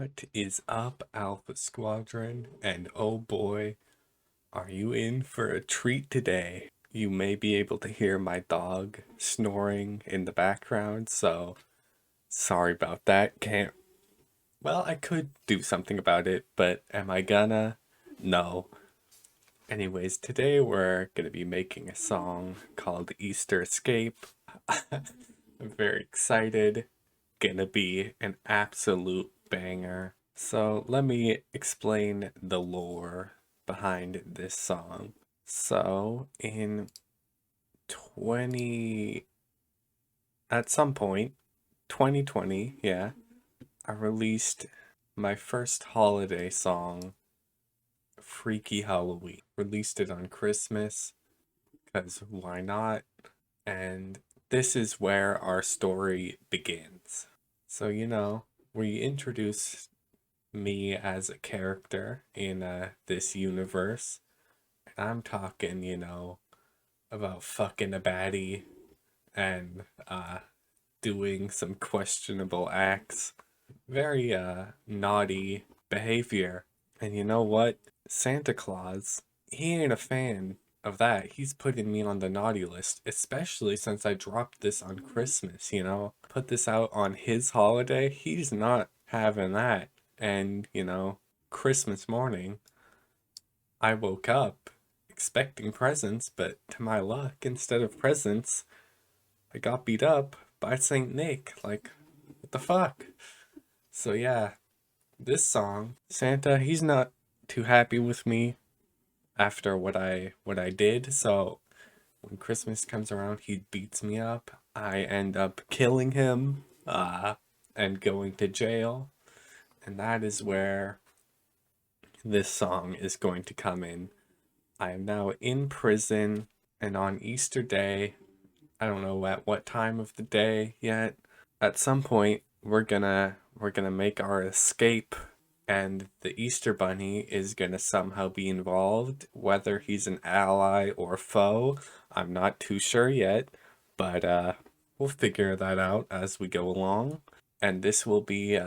What is up, Alpha Squadron? And oh boy, are you in for a treat today? You may be able to hear my dog snoring in the background, so sorry about that. Well, I could do something about it, but am I gonna? No. Anyways, today we're gonna be making a song called Easter Escape. I'm very excited. Gonna be an absolute banger. So let me explain the lore behind this song. So in 20 at some point 2020, yeah, I released my first holiday song, Freaky Halloween. Released it on Christmas cuz why not? And this is where our story begins. So we introduce me as a character in this universe. And I'm talking, about fucking a baddie and doing some questionable acts. Very naughty behavior. And you know what? Santa Claus, he ain't a fan of that. He's putting me on the naughty list, especially since I dropped this on Christmas. Put this out on his holiday. He's not having that. And, Christmas morning, I woke up expecting presents, but to my luck, instead of presents, I got beat up by Saint Nick. Like, what the fuck? So yeah, this song, Santa, he's not too happy with me after what I did. So when Christmas comes around, he beats me up. I end up killing him, and going to jail. And that is where this song is going to come in. I am now in prison, and on Easter Day, I don't know at what time of the day yet. At some point, we're gonna make our escape, and the Easter Bunny is gonna somehow be involved. Whether he's an ally or foe, I'm not too sure yet, but we'll figure that out as we go along. And this will be,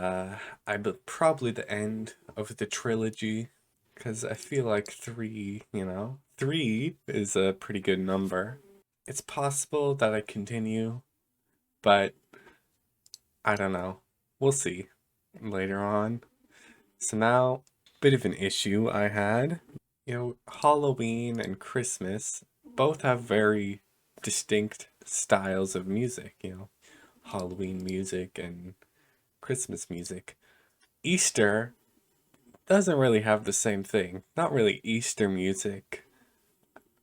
probably the end of the trilogy, because I feel like three is a pretty good number. It's possible that I continue, but I don't know. We'll see later on. So now, bit of an issue I had. Halloween and Christmas both have very distinct styles of music, Halloween music and Christmas music. Easter doesn't really have the same thing. Not really Easter music.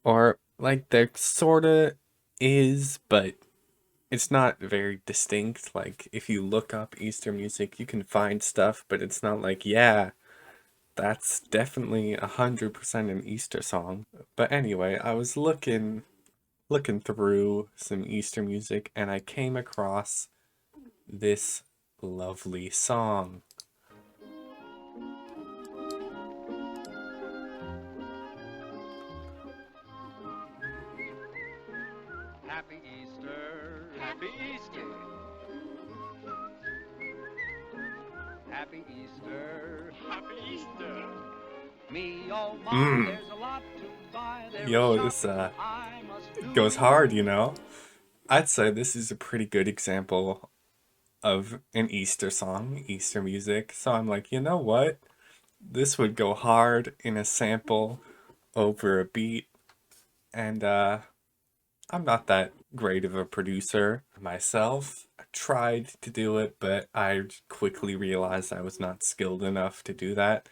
Or, like, there sorta is, but it's not very distinct. Like, if you look up Easter music, you can find stuff, but it's not like, yeah, that's definitely 100% an Easter song. But anyway, I was looking through some Easter music, and I came across this lovely song. Happy Easter, happy Easter, happy Easter, happy Easter. Me, oh my, Mmm. there's a lot to buy. There is Yo, this shopping I must goes hard, do. I'd say this is a pretty good example of an Easter song, Easter music. So I'm like, you know what? This would go hard in a sample over a beat. And I'm not that great of a producer myself. I tried to do it, but I quickly realized I was not skilled enough to do that.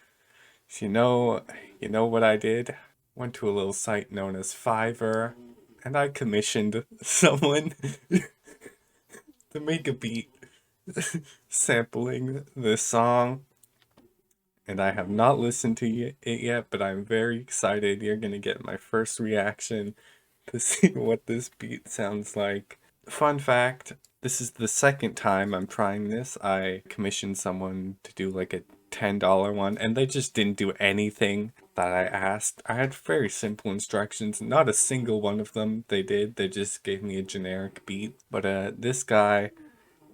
So you know what I did? Went to a little site known as Fiverr, and I commissioned someone to make a beat sampling this song. And I have not listened to it yet, but I'm very excited. You're gonna get my first reaction to see what this beat sounds like. Fun fact, this is the second time I'm trying this. I commissioned someone to do like a $10 one, and they just didn't do anything that I asked. I had very simple instructions, not a single one of them they did. They just gave me a generic beat. But this guy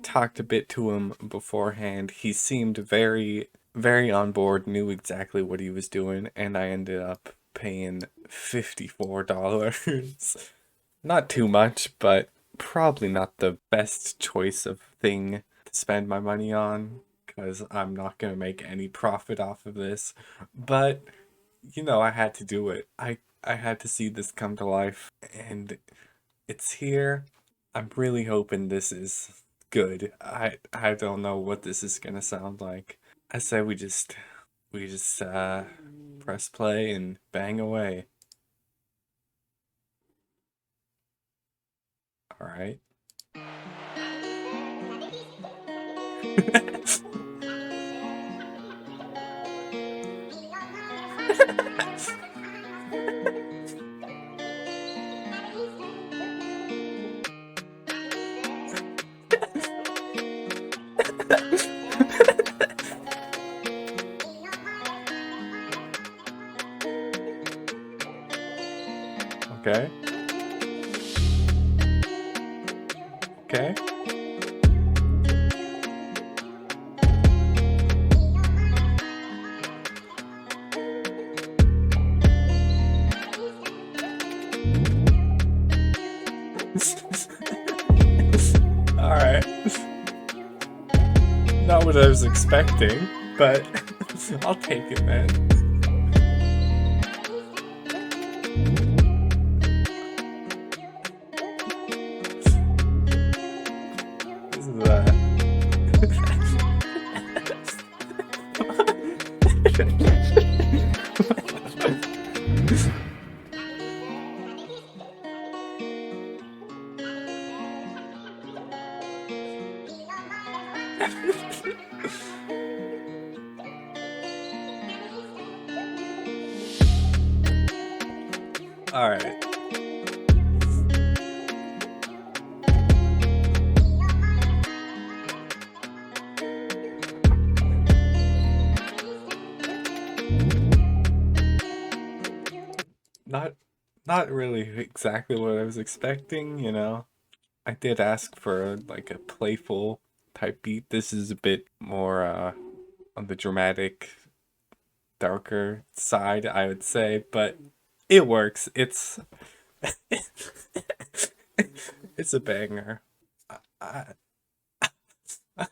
talked a bit to him beforehand. He seemed very, very on board, knew exactly what he was doing, and I ended up paying $54. Not too much, but probably not the best choice of thing to spend my money on, because I'm not going to make any profit off of this. But, you know, I had to do it. I had to see this come to life, and it's here. I'm really hoping this is good. I don't know what this is gonna sound like. I say we just press play and bang away. All right. Okay. Okay. All right. Not what I was expecting, but I'll take it, man. This is all right. Not not really exactly what I was expecting, you know. I did ask for like a playful type beat. This is a bit more on the dramatic, darker side, I would say, but it works. It's it's a banger. I, I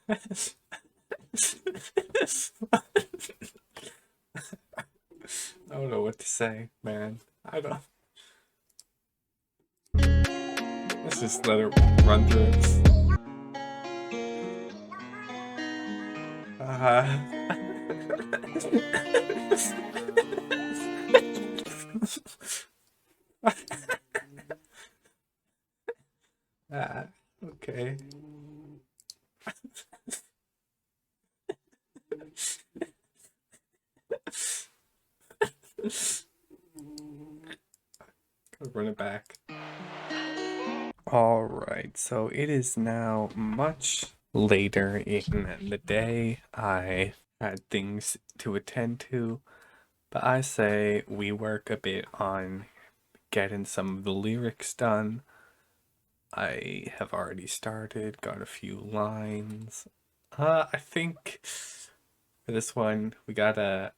don't know what to say, man. I don't. Let's just let it run through it. Okay. Gotta run it back. Alright, so it is now much later in the day. I had things to attend to, but I say we work a bit on getting some of the lyrics done. I have already started, got a few lines. I think for this one we gotta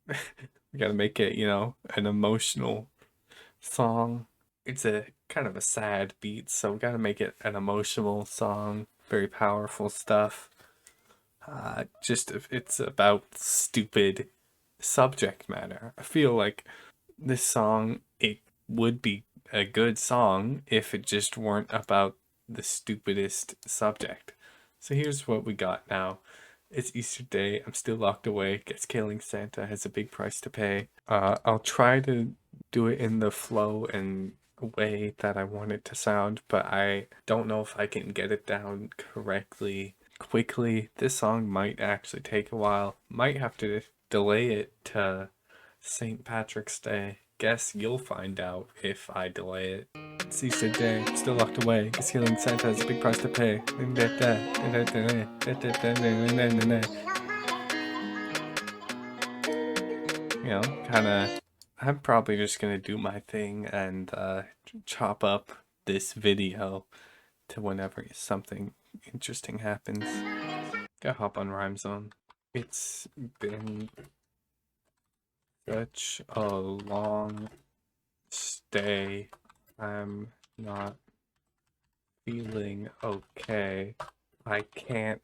we gotta make it, you know, an emotional song. It's a kind of a sad beat, so we gotta make it an emotional song. Very powerful stuff. Just if it's about stupid subject matter. I feel like this song, it would be a good song if it just weren't about the stupidest subject. So here's what we got now. It's Easter Day. I'm still locked away. Guess killing Santa has a big price to pay. I'll try to do it in the flow and way that I want it to sound, but I don't know if I can get it down correctly quickly. This song might actually take a while. Might have to delay it to St. Patrick's Day. Guess you'll find out if I delay it. It's Easter Day, still locked away. Guess healing Santa has a big price to pay. You know, kinda. I'm probably just gonna do my thing and chop up this video to whenever something interesting happens. Gotta hop on Rhyme Zone. It's been such a long stay. I'm not feeling okay. I can't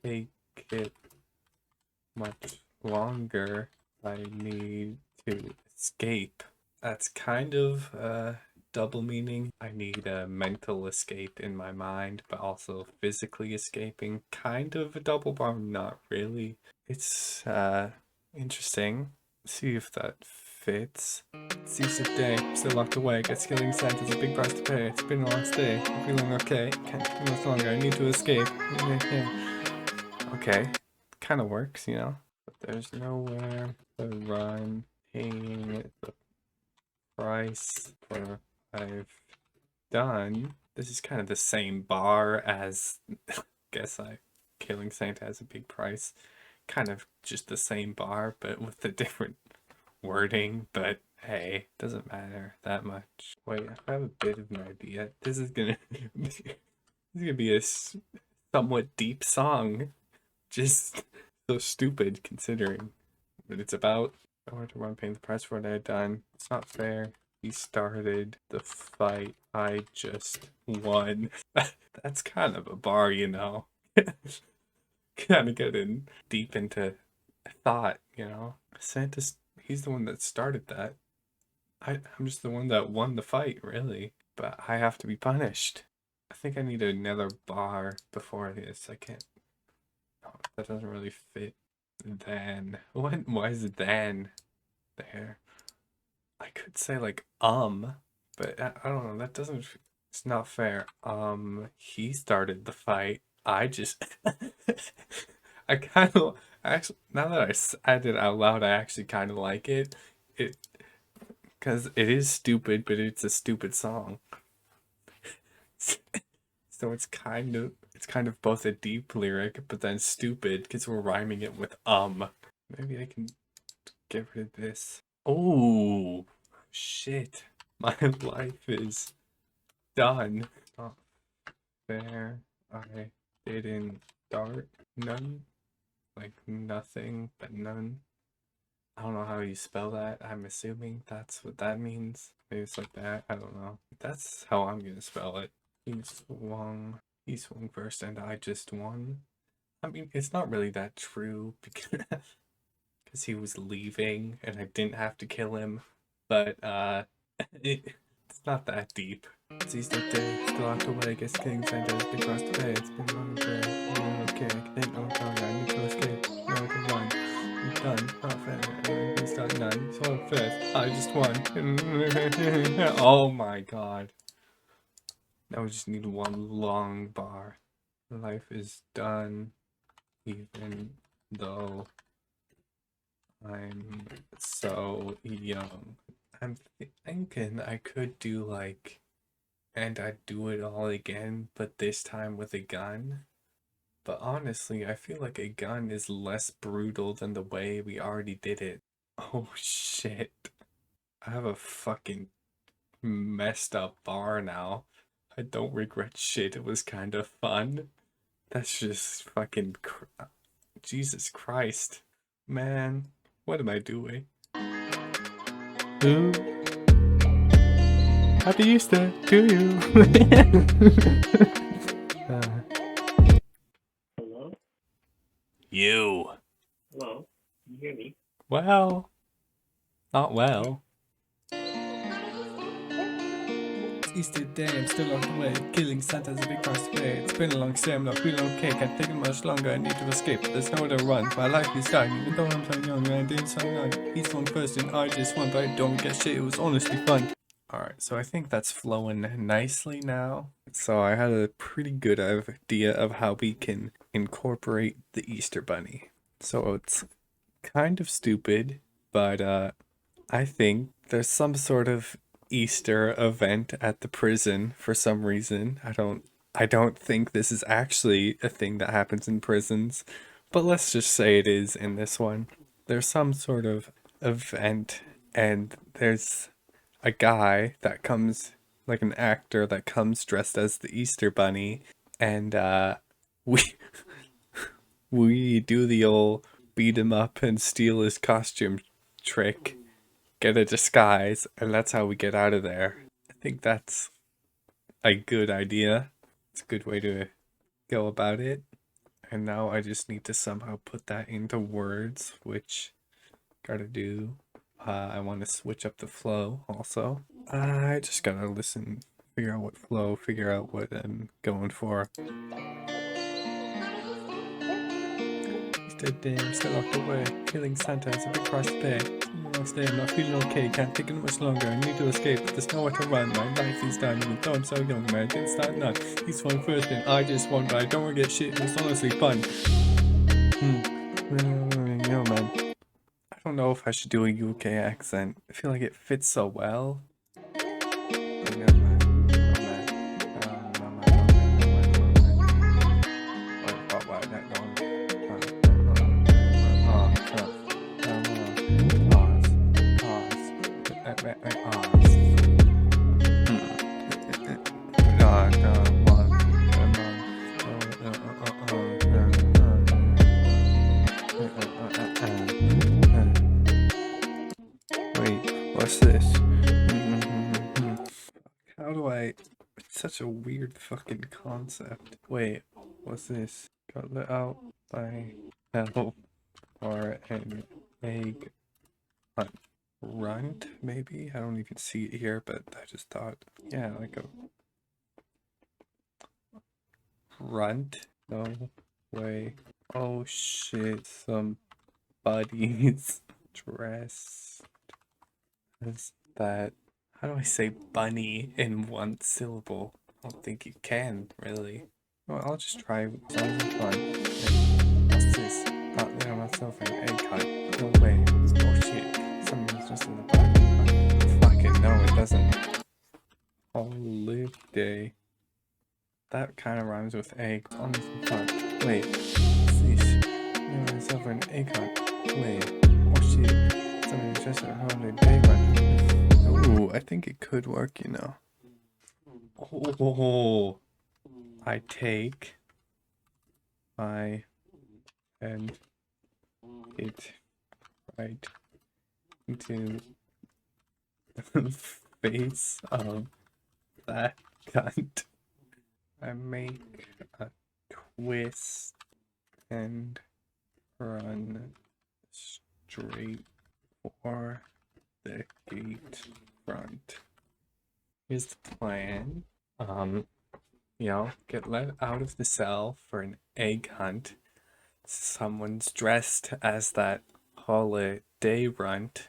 take it much longer. I need to escape. That's kind of double meaning. I need a mental escape in my mind, but also physically escaping. Kind of a double bar, not really. It's interesting. See if that fits. It's Easter day, still locked away. Get killing Santa's a big price to pay. It's been a long stay. I'm feeling okay. Can't take much longer. I need to escape. Okay, kind of works, you know. But there's nowhere to run. Paying the price for what I've done. This is kind of the same bar as guess I killing Santa has a big price. Kind of just the same bar, but with a different wording. But hey, doesn't matter that much. Wait, I have a bit of an idea. This is gonna be a somewhat deep song. Just so stupid considering what it's about. I wanted to run paying the price for what I had done. It's not fair. He started the fight. I just won. That's kind of a bar, you know. Kind of getting deep into thought, you know. Santa's, he's the one that started that. I'm just the one that won the fight, really. But I have to be punished. I think I need another bar before this. I can't. Oh, that doesn't really fit. Then. What? Why is it then? There. I could say like but I don't know. That doesn't. It's not fair. He started the fight. I just. I kind of actually now that I said it out loud, I actually kind of like it. It because it is stupid, but it's a stupid song. So it's kind of both a deep lyric, but then stupid because we're rhyming it with Maybe I can get rid of this. Oh shit! My life is done. Not fair. I didn't start none. Like nothing, but none. I don't know how you spell that. I'm assuming that's what that means. Maybe it's like that. I don't know. That's how I'm gonna spell it. He swung first and I just won. I mean, it's not really that true because he was leaving and I didn't have to kill him. But it's not that deep. It's Easter day, still locked away. Guess King Santa's big cross to pay. It's been a long day. Okay, I can take no longer. I need to escape. No, I can run. I'm done. Not fair. He's got none. So I'm first. I just won. Oh my god. Now we just need one long bar. Life is done, even though I'm so young. I'm thinking I could do like, and I'd do it all again, but this time with a gun. But honestly, I feel like a gun is less brutal than the way we already did it. Oh shit. I have a fucking messed up bar now. I don't regret shit. It was kind of fun. That's just fucking Jesus Christ. Man, what am I doing? Ooh. Happy Easter to you. Hello? You. Hello? Can you hear me? Well, not well. Easter day, I'm still on the way. Killing Santa's a big price to pay. It's been a long stay, I'm not feeling okay. Can't take it much longer, I need to escape. There's nowhere to run. My life is dying, even though I'm so young. I did so young. He's won first and I just won, but I don't get shit. It was honestly fun. Alright, so I think that's flowing nicely now. So I had a pretty good idea of how we can incorporate the Easter Bunny. So it's kind of stupid, but I think there's some sort of Easter event at the prison for some reason. I don't think this is actually a thing that happens in prisons, but let's just say it is in this one. There's some sort of event and there's a guy that comes, like an actor that comes dressed as the Easter Bunny, and we we do the old beat him up and steal his costume trick, get a disguise, and that's how we get out of there. I think that's a good idea. It's a good way to go about it. And now I just need to somehow put that into words, which gotta do. I want to switch up the flow also. I just gotta listen, figure out what flow, figure out what I'm going for. Dead day, I'm still locked away. Killing Santa is a big price to pay. Last day, I'm not feeling okay. Can't take it much longer. I need to escape. There's nowhere to run. My life is done. Even though I'm so young, man, I didn't start none. He's fun first, and I just won, but I don't want to get shit. It was honestly fun. Yo, man. I don't know if I should do a UK accent. I feel like it fits so well. Wait, what's this? How do I... It's such a weird fucking concept. Wait, what's this? Got let out by hell or an egg runt, maybe? I don't even see it here, but I just thought, yeah, like a runt? No way. Oh shit, somebody's dressed as that. How do I say bunny in one syllable? I don't think you can, really. Well, I'll just try. Sounds fun. What's this? Got there myself an egg hunt. No way. Oh shit. Something's just in the back. Fucking no, it doesn't. Holiday. That kind of rhymes with egg. Honestly, fun. Wait. What's this? Got myself an egg hunt. Wait. Oh shit. Something's just a holiday run. Ooh, I think it could work, you know. Oh, I take my and it right into the face of that cunt. I make a twist and run straight for the gate front. Here's the plan. You know, get let out of the cell for an egg hunt. Someone's dressed as that holiday runt.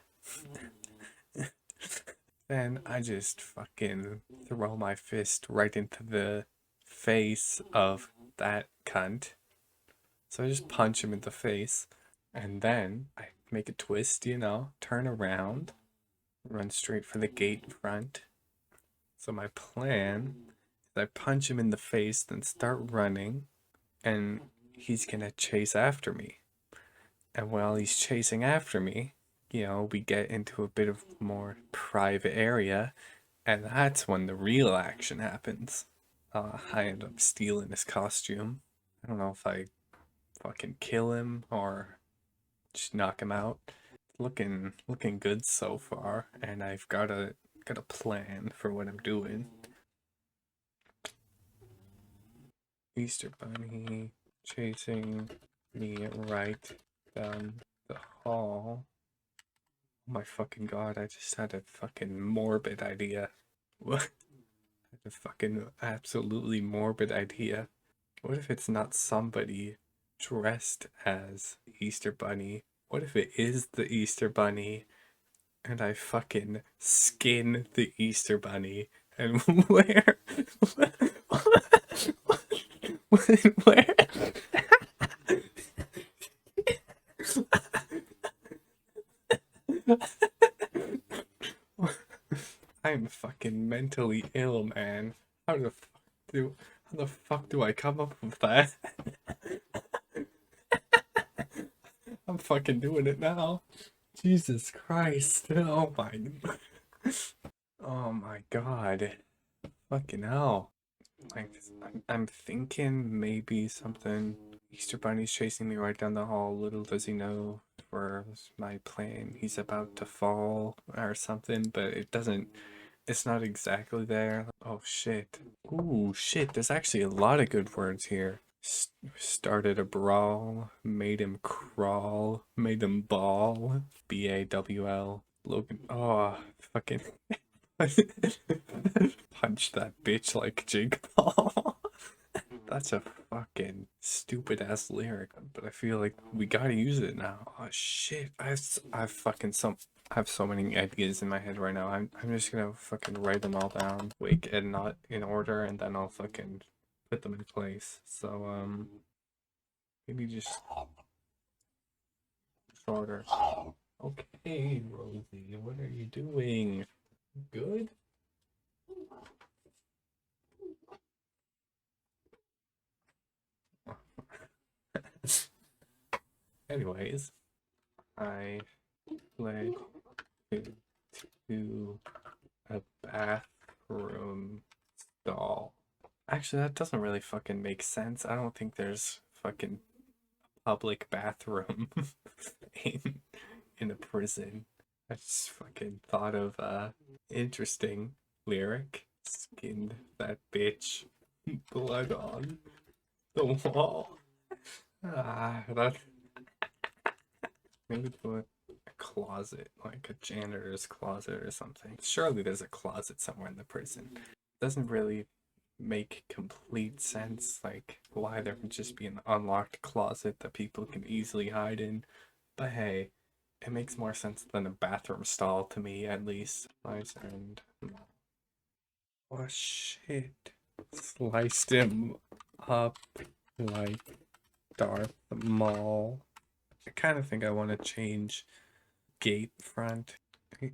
Then I just fucking throw my fist right into the face of that cunt. So I just punch him in the face. And then I make a twist, you know, turn around, run straight for the gate front. So my plan is I punch him in the face, then start running, and he's gonna chase after me. And while he's chasing after me, you know, we get into a bit of more private area, and that's when the real action happens. I end up stealing his costume. I don't know if I fucking kill him or just knock him out. Looking good so far, and I've got a plan for what I'm doing. Easter Bunny chasing me right down the hall. Oh my fucking god, I just had a fucking morbid idea. What? I had a fucking absolutely morbid idea. What if it's not somebody dressed as the Easter Bunny? What if it is the Easter Bunny and I fucking skin the Easter Bunny and where? Where? I'm fucking mentally ill, man. How the fuck do I come up with that? I'm fucking doing it now. Jesus Christ. Oh my. Oh my god. Fucking hell. Like, I'm thinking maybe something. Easter Bunny's chasing me right down the hall. Little does he know, for my plan, he's about to fall or something. But it doesn't. It's not exactly there. Oh shit. Ooh shit. There's actually a lot of good words here. Started a brawl, made him crawl, made him ball. BAWL. Logan. Oh, fucking. Punch that bitch like Jake Paul. That's a fucking stupid ass lyric, but I feel like we gotta use it now. Oh shit, I've fucking I have so many ideas in my head right now. I'm just gonna fucking write them all down, like, and not in order, and then I'll fucking put them in place. So maybe just shorter. Okay, Rosie, what are you doing? Good? Anyways, I fled into a bathroom stall. Actually, that doesn't really fucking make sense. I don't think there's fucking public bathroom in in a prison. I just fucking thought of a interesting lyric. Skinned that bitch, blood on the wall. That maybe put a closet, like a janitor's closet or something. Surely there's a closet somewhere in the prison. Doesn't really make complete sense, like why there would just be an unlocked closet that people can easily hide in. But hey, it makes more sense than a bathroom stall to me, at least. Slice and oh shit, sliced him up like Darth Maul. I kind of think I want to change gate front.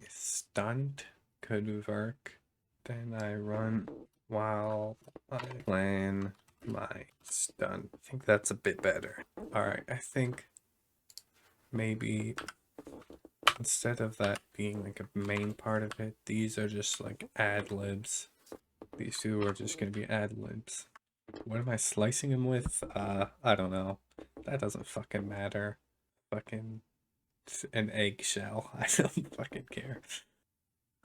Stunt could work. Then I run while I plan my stunt. I think that's a bit better. Alright, I think maybe instead of that being like a main part of it, these are just like ad libs. These two are just gonna be ad libs. What am I slicing them with? I don't know. That doesn't fucking matter. Fucking an eggshell. I don't fucking care.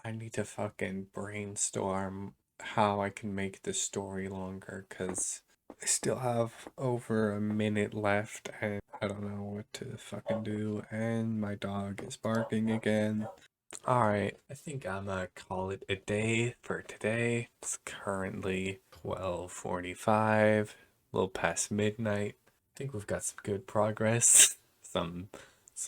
I need to fucking brainstorm how I can make the story longer, because I still have over a minute left and I don't know what to fucking do, and my dog is barking again. Alright, I think I'm gonna call it a day for today. It's currently 12:45, a little past midnight. I think we've got some good progress, some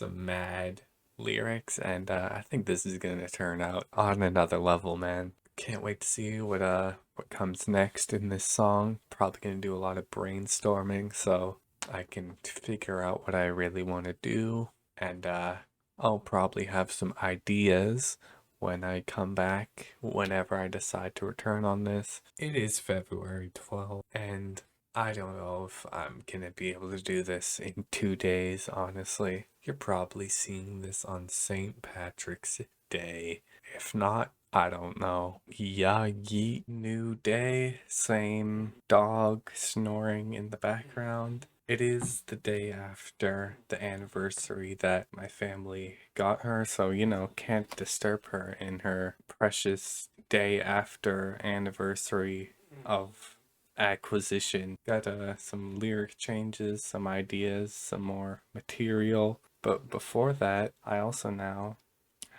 mad lyrics, and I think this is gonna turn out on another level, man. Can't wait to see what comes next in this song. Probably gonna do a lot of brainstorming so I can figure out what I really want to do, and I'll probably have some ideas when I come back, whenever I decide to return on this. It is February 12th, and I don't know if I'm gonna be able to do this in 2 days, honestly. You're probably seeing this on St. Patrick's Day. If not, I don't know. Yeah, yeet, new day, same dog snoring in the background. It is the day after the anniversary that my family got her, so can't disturb her in her precious day after anniversary of acquisition. Got some lyric changes, some ideas, some more material. But before that, I also now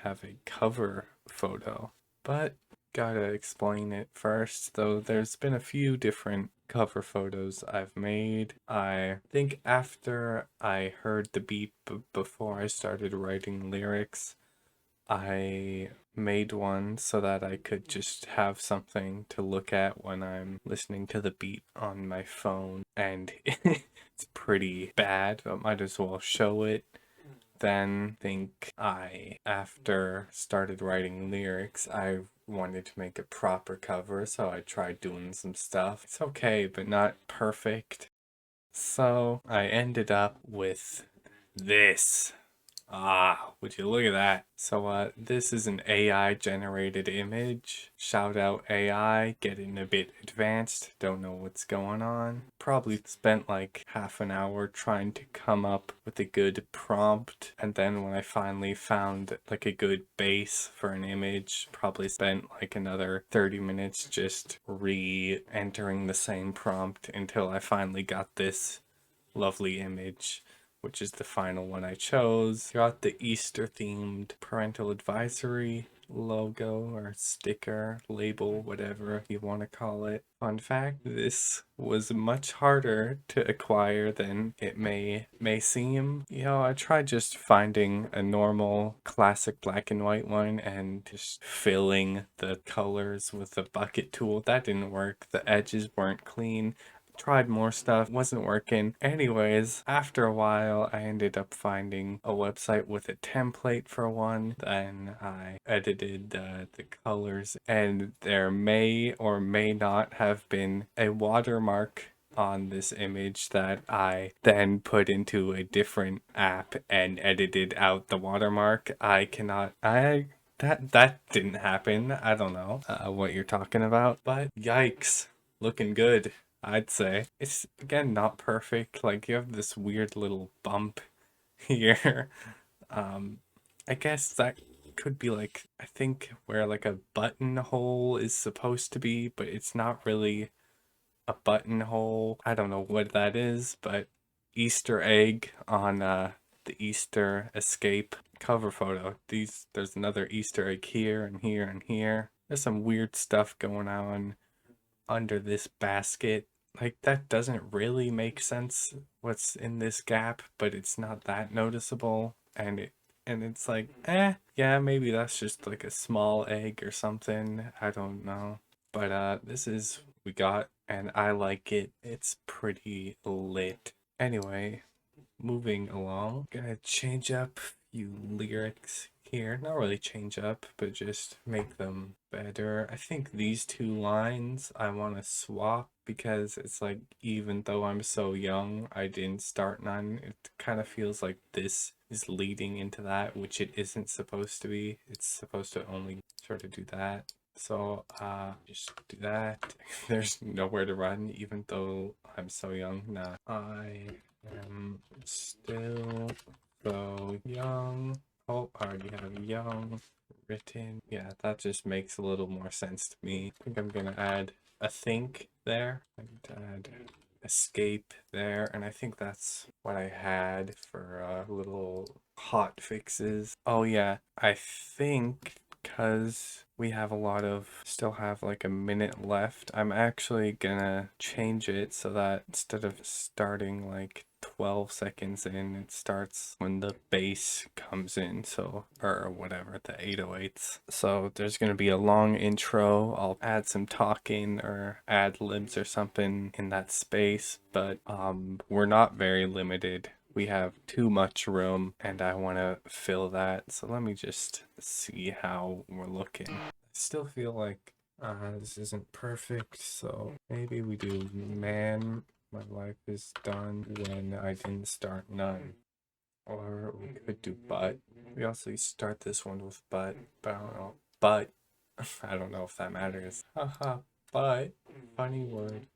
have a cover photo. But gotta explain it first, though there's been a few different cover photos I've made. I think after I heard the beat before I started writing lyrics, I made one so that I could just have something to look at when I'm listening to the beat on my phone, and it's pretty bad, but might as well show it. Then think after started writing lyrics, I wanted to make a proper cover, so I tried doing some stuff. It's okay, but not perfect. So I ended up with this. Would you look at that? So, this is an AI generated image. Shout out AI, getting a bit advanced, don't know what's going on. Probably spent like half an hour trying to come up with a good prompt, and then when I finally found like a good base for an image, probably spent like another 30 minutes just re-entering the same prompt until I finally got this lovely image, which is the final one I chose. Got the Easter themed parental advisory logo or sticker, label, whatever you want to call it. Fun fact, this was much harder to acquire than it may seem. You know, I tried just finding a normal classic black and white one and just filling the colors with a bucket tool. That didn't work. The edges weren't clean. Tried more stuff, wasn't working. Anyways, after a while, I ended up finding a website with a template for one. Then I edited the colors, and there may or may not have been a watermark on this image that I then put into a different app and edited out the watermark. That didn't happen. I don't know what you're talking about, but yikes, looking good. I'd say it's again not perfect. Like you have this weird little bump here. Um, I guess that could be like, I think where like a buttonhole is supposed to be, but it's not really a buttonhole. I don't know what that is, but Easter egg on the Easter escape cover photo. There's another Easter egg here and here and here. There's some weird stuff going on under this basket. Like that doesn't really make sense what's in this gap, but it's not that noticeable, and it's like, yeah, maybe that's just like a small egg or something. I don't know. But this is we got, and I like it. It's pretty lit. Anyway, moving along, gonna change up a few lyrics here. Not really change up, but just make them better. I think these two lines I want to swap because it's like, even though I'm so young, I didn't start none. It kind of feels like this is leading into that, which it isn't supposed to be. It's supposed to only sort of do that. So, just do that. There's nowhere to run, even though I'm so young. Nah, I am still so young. Oh, I already have young written. Yeah, that just makes a little more sense to me. I think I'm gonna add a think there and add escape there, and I think that's what I had for little hot fixes. Oh yeah, I think because we have still have like a minute left, I'm actually gonna change it so that instead of starting like 12 seconds in, it starts when the bass comes in, so, or whatever, the 808s. So there's gonna be a long intro. I'll add some talking or ad libs or something in that space, but we're not very limited. We have too much room and I want to fill that. So let me just see how we're looking. I still feel like this isn't perfect, so maybe we do man, my life is done when I didn't start none. Or we could do but. We also start this one with but I don't know. But I don't know if that matters. Haha, but funny word.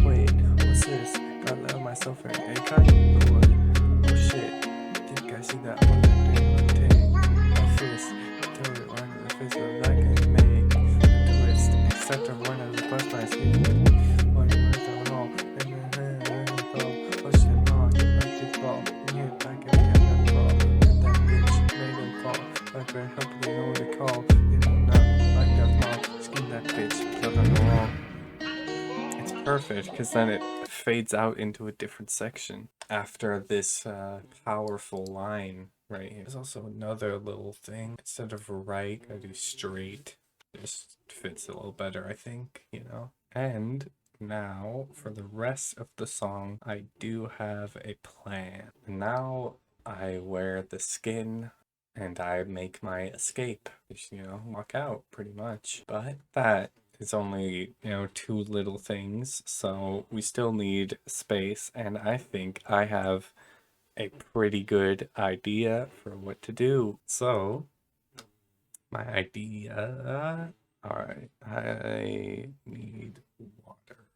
Wait, what's this? Gotta let myself in a cut. Oh shit, think I see that one that take my fist, throw it right in the face of like a make a twist, except I'm one of the bus my skin. One word on all, and then push them on like the ball. Yeah, back and get that ball. And that bitch made him fall. Like I hope they know what to call. They don't know like that ball. Skin that bitch, plug on the wall. It's perfect because then it fades out into a different section after this powerful line right here. There's also another little thing. Instead of right, I do straight. Just fits a little better, I think, you know? And now for the rest of the song, I do have a plan. Now I wear the skin and I make my escape. Just, walk out pretty much. But that is only, two little things. So we still need space. And I think I have a pretty good idea for what to do. So my idea. All right. I need water.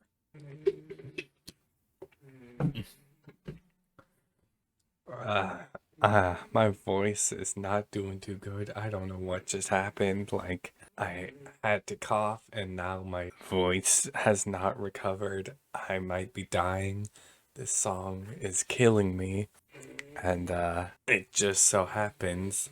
My voice is not doing too good. I don't know what just happened. Like, I had to cough and now my voice has not recovered. I might be dying. This song is killing me. And, it just so happens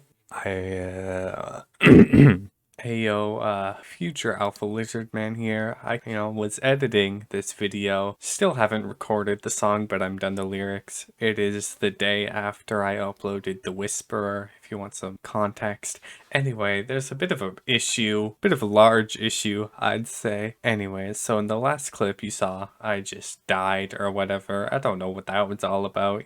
Hey yo, future Alpha Lizard Man here. I, was editing this video. Still haven't recorded the song, but I'm done the lyrics. It is the day after I uploaded The Whisperer, if you want some context. Anyway, there's a bit of a large issue, I'd say. Anyways, so in the last clip you saw, I just died or whatever. I don't know what that was all about,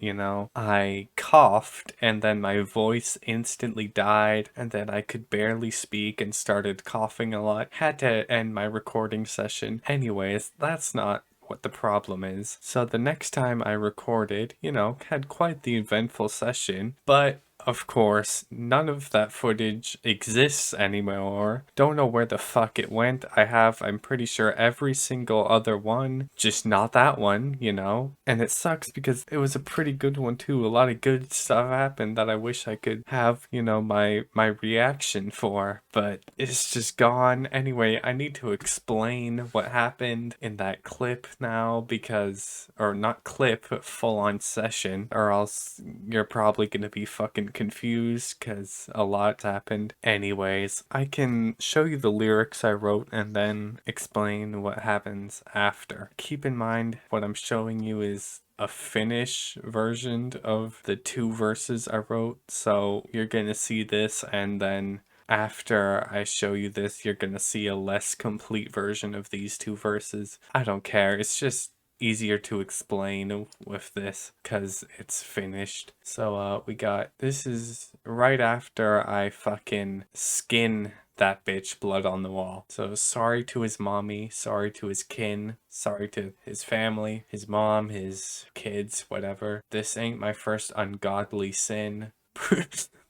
I coughed and then my voice instantly died and then I could barely speak and started coughing a lot. Had to end my recording session. Anyways, that's not what the problem is. So the next time I recorded, had quite the eventful session, but of course, none of that footage exists anymore. Don't know where the fuck it went. I'm pretty sure every single other one, just not that one, And it sucks because it was a pretty good one too. A lot of good stuff happened that I wish I could have, my reaction for, but it's just gone. Anyway, I need to explain what happened in that clip now or not clip, but full on session, or else you're probably gonna be fucking confused because a lot's happened. Anyways, I can show you the lyrics I wrote and then explain what happens after. Keep in mind what I'm showing you is a Finnish version of the 2 verses I wrote, so you're gonna see this and then after I show you this, you're gonna see a less complete version of these 2 verses. I don't care, it's just easier to explain with this because it's finished. So this is right after I fucking skin that bitch blood on the wall. So sorry to his mommy, sorry to his kin, sorry to his family, his mom, his kids, whatever. This ain't my first ungodly sin.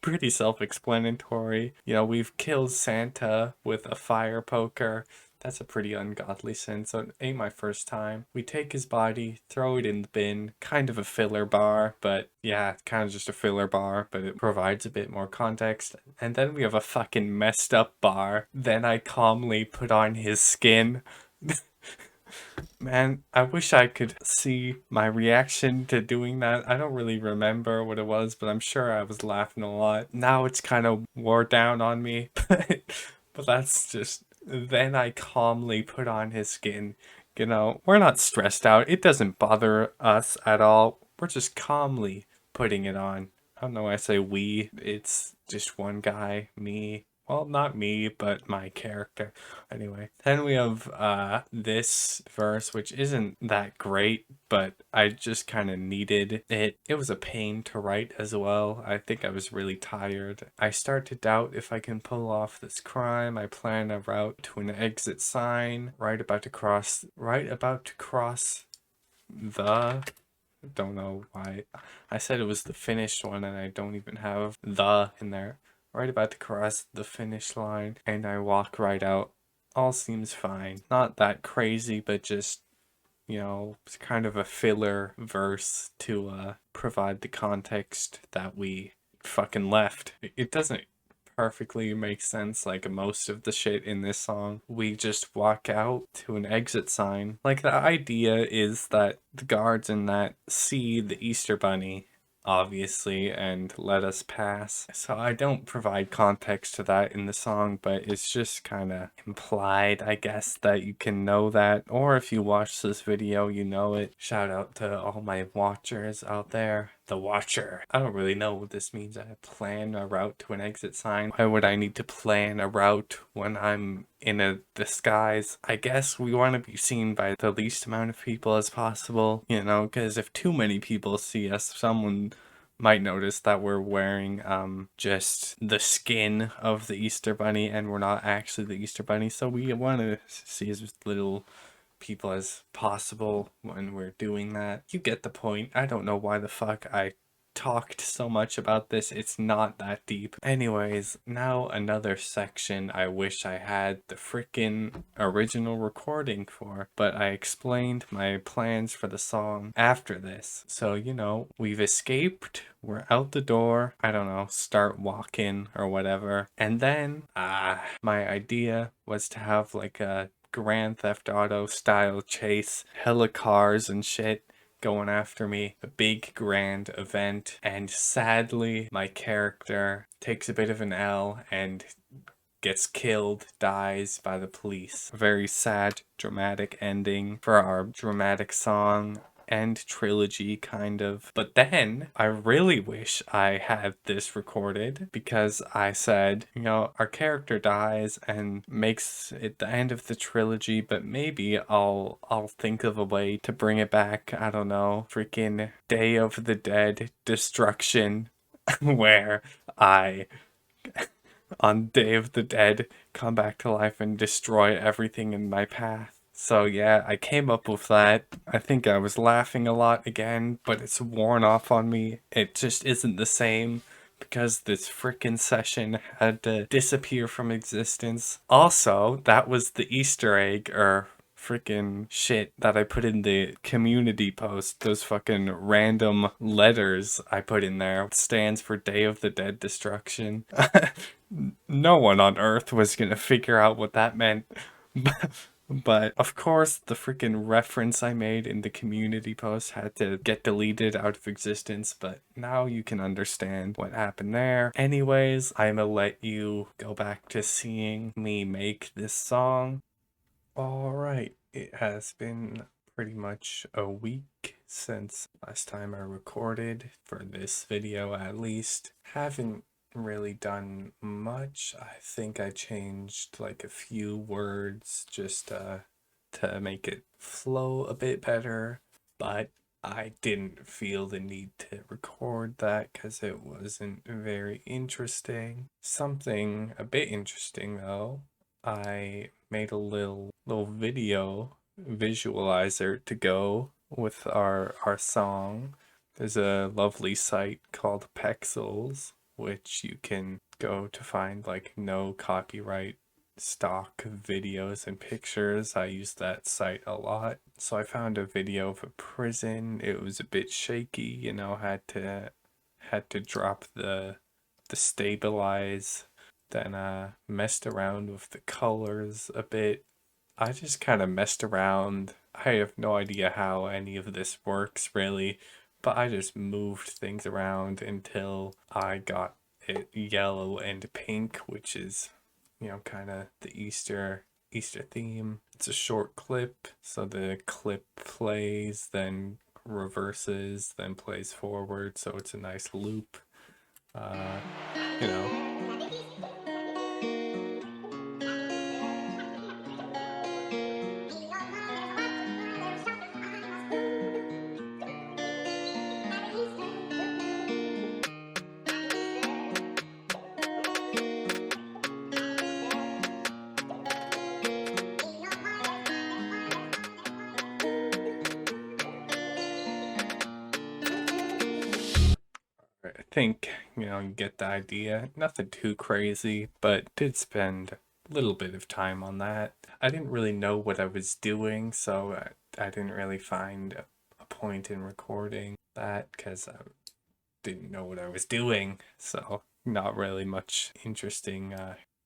Pretty self-explanatory. We've killed Santa with a fire poker. That's a pretty ungodly sin, so it ain't my first time. We take his body, throw it in the bin, kind of a filler bar, but yeah, kind of just a filler bar, but it provides a bit more context. And then we have a fucking messed up bar. Then I calmly put on his skin. Man, I wish I could see my reaction to doing that. I don't really remember what it was, but I'm sure I was laughing a lot. Now it's kind of wore down on me, but that's just... Then I calmly put on his skin. We're not stressed out. It doesn't bother us at all. We're just calmly putting it on. I don't know why I say we. It's just one guy, me. Well, not me, but my character. Anyway, then we have this verse, which isn't that great, but I just kind of needed it. It was a pain to write as well. I think I was really tired. I start to doubt if I can pull off this crime. I plan a route to an exit sign, right about to cross the... Don't know why. I said it was the finished one and I don't even have the in there. Right about to cross the finish line and I walk right out. All seems fine. Not that crazy, but just, it's kind of a filler verse to provide the context that we fucking left. It doesn't perfectly make sense like most of the shit in this song. We just walk out to an exit sign. Like, the idea is that the guards in that see the Easter Bunny, obviously, and let us pass. So I don't provide context to that in the song, but it's just kind of implied, I guess, that you can know that. Or if you watch this video, you know it. Shout out to all my watchers out there. The Watcher. I don't really know what this means. I plan a route to an exit sign. Why would I need to plan a route when I'm in a disguise? I guess we want to be seen by the least amount of people as possible, because if too many people see us, someone might notice that we're wearing just the skin of the Easter Bunny, and we're not actually the Easter Bunny, so we want to see as little people as possible when we're doing that. You get the point. I don't know why the fuck I talked so much about this. It's not that deep. Anyways, now another section I wish I had the freaking original recording for, but I explained my plans for the song after this. So, you know, we've escaped, we're out the door, I don't know, start walking or whatever. And then, my idea was to have like a Grand Theft Auto style chase, hella cars and shit going after me, a big grand event, and sadly my character takes a bit of an L and gets killed, dies by the police. A very sad, dramatic ending for our dramatic song and trilogy, kind of. But then I really wish I had this recorded, because I said, you know, our character dies and makes it the end of the trilogy, but maybe I'll think of a way to bring it back. I don't know, freaking Day of the Dead Destruction, where I on Day of the Dead come back to life and destroy everything in my path. So yeah, I came up with that. I think I was laughing a lot again, but it's worn off on me. It just isn't the same because this frickin' session had to disappear from existence. Also, that was the Easter egg, or freaking shit that I put in the community post. Those fucking random letters I put in there. It stands for Day of the Dead Destruction. No one on Earth was gonna figure out what that meant. But of course, the freaking reference I made in the community post had to get deleted out of existence, but now you can understand what happened there. Anyways, I'm gonna let you go back to seeing me make this song. Alright, it has been pretty much a week since last time I recorded, for this video at least. Haven't really done much. I think I changed like a few words just to make it flow a bit better, but I didn't feel the need to record that because it wasn't very interesting. Something a bit interesting though, I made a little video visualizer to go with our song. There's a lovely site called Pexels, which you can go to find like no copyright stock videos and pictures. I use that site a lot. So I found a video of a prison. It was a bit shaky, you know, had to drop the stabilize, then messed around with the colors a bit. I just kind of messed around. I have no idea how any of this works really, but I just moved things around until I got it yellow and pink, which is, you know, kind of the Easter theme. It's a short clip, so the clip plays, then reverses, then plays forward, so it's a nice loop. You know. I think, you know, you get the idea. Nothing too crazy, but did spend a little bit of time on that. I didn't really know what I was doing, so I didn't really find a point in recording that because I didn't know what I was doing. So not really much interesting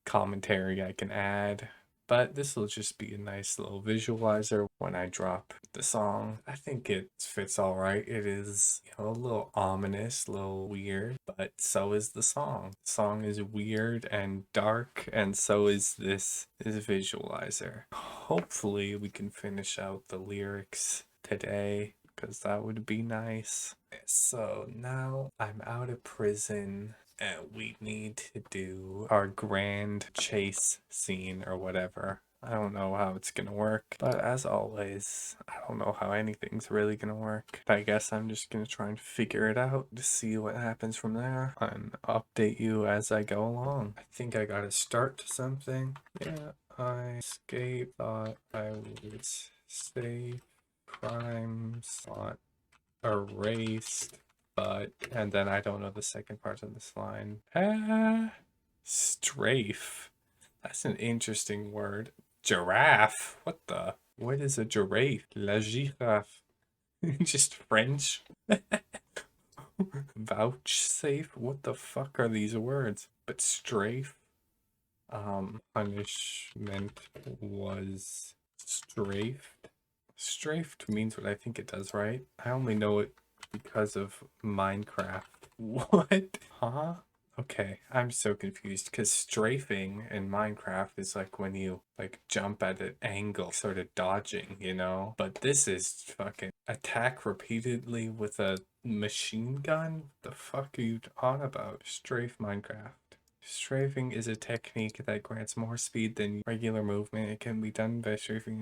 commentary I can add. But this will just be a nice little visualizer when I drop the song. I think it fits all right. It is, you know, a little ominous, a little weird, but so is the song. The song is weird and dark, and so is this visualizer. Hopefully we can finish out the lyrics today, because that would be nice. So now I'm out of prison and we need to do our grand chase scene or whatever. I don't know how it's gonna work, but as always, I don't know how anything's really gonna work. I guess I'm just gonna try and figure it out to see what happens from there and update you as I go along. I think I gotta start to something. Yeah, I escaped, thought I would save crimes, not erased, but, and then I don't know the second part of this line. Strafe. That's an interesting word. Giraffe. What the? What is a giraffe? La girafe. Just French. Vouchsafe. What the fuck are these words? But strafe. Punishment was strafed. Strafed means what I think it does, right? I only know it because of Minecraft. What? Huh? Okay, I'm so confused because strafing in Minecraft is like when you like jump at an angle, sort of dodging, you know? But this is fucking attack repeatedly with a machine gun? The fuck are you on about? Strafe Minecraft. Strafing is a technique that grants more speed than regular movement. It can be done by strafing.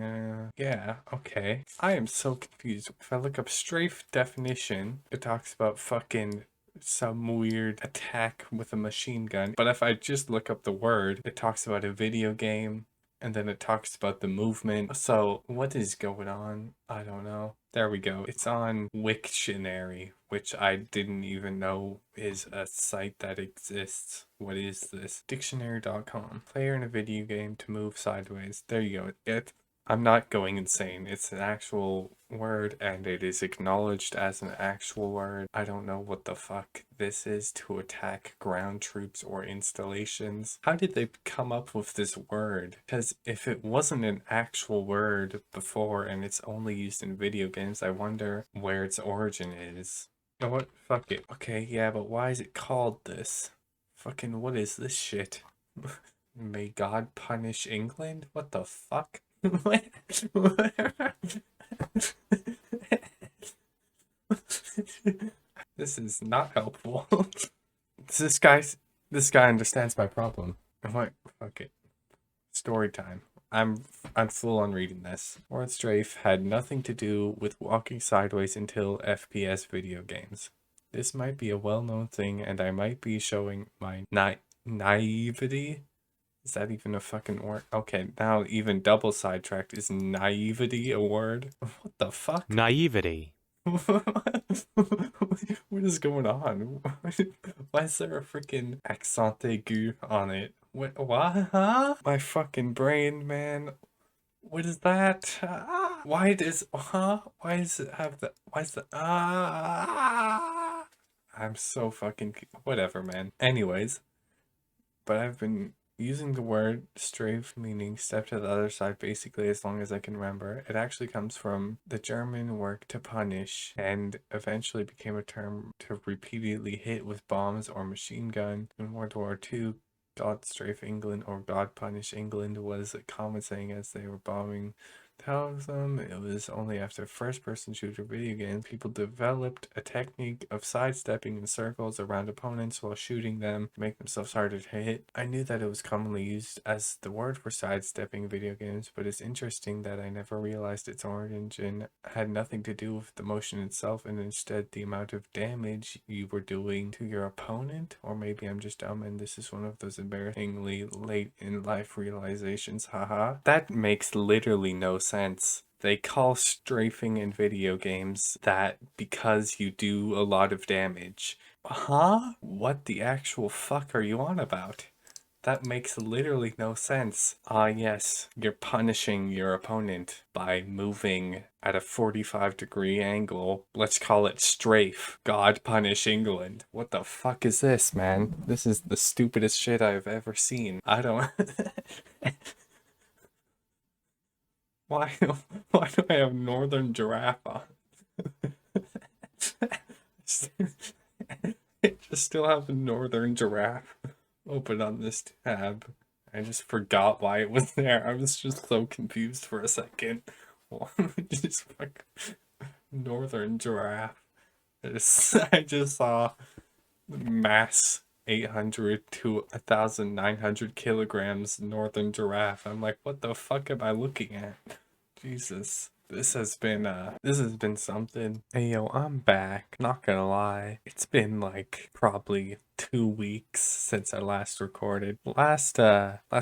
Yeah, okay. I am so confused. If I look up strafe definition, it talks about fucking some weird attack with a machine gun. But if I just look up the word, it talks about a video game. And then it talks about the movement. So what is going on? I don't know. There we go. It's on Wiktionary, which I didn't even know is a site that exists. What is this? Dictionary.com. Player in a video game to move sideways. There you go. I'm not going insane. It's an actual word and it is acknowledged as an actual word. I don't know what the fuck this is. To attack ground troops or installations. How did they come up with this word? Because if it wasn't an actual word before and it's only used in video games, I wonder where its origin is. You know what? Fuck it. Okay, yeah, but why is it called this? Fucking what is this shit? May God punish England? What the fuck? This is not helpful. This guy understands my problem. I'm like, fuck it. Story time. I'm full on reading this. Word strafe had nothing to do with walking sideways until FPS video games. This might be a well-known thing, and I might be showing my naivety. Is that even a fucking word? Okay, now even double sidetracked. Is naivety a word? What the fuck? Naivety. What is going on? Why is there a freaking accent aigu on it? What? Huh? My fucking brain, man. What is that? Why does Why does it have the? Why is the I'm so fucking whatever, man. Anyways, but I've been using the word strafe, meaning step to the other side, basically as long as I can remember. It actually comes from the German word to punish and eventually became a term to repeatedly hit with bombs or machine gun. In World War II, God strafe England or God punish England was a common saying as they were bombing towns them. It was only after first-person shooter video games people developed a technique of sidestepping in circles around opponents while shooting them to make themselves harder to hit. I knew that it was commonly used as the word for sidestepping in video games, but it's interesting that I never realized its origin had nothing to do with the motion itself and instead the amount of damage you were doing to your opponent. Or maybe I'm just dumb and this is one of those embarrassingly late in life realizations, haha. That makes literally no sense. They call strafing in video games that because you do a lot of damage. Huh? What the actual fuck are you on about? That makes literally no sense. Yes, you're punishing your opponent by moving at a 45-degree angle. Let's call it strafe. God punish England. What the fuck is this, man? This is the stupidest shit I've ever seen. I don't... Why do I have northern giraffe on? I just still have northern giraffe open on this tab. I just forgot why it was there. I was just so confused for a second. Just like northern giraffe. I just saw mass 800 to 1,900 kilograms northern giraffe. I'm like, what the fuck am I looking at? Jesus. This has been something. Hey yo, I'm back. Not gonna lie. It's been like probably 2 weeks since I last recorded. Last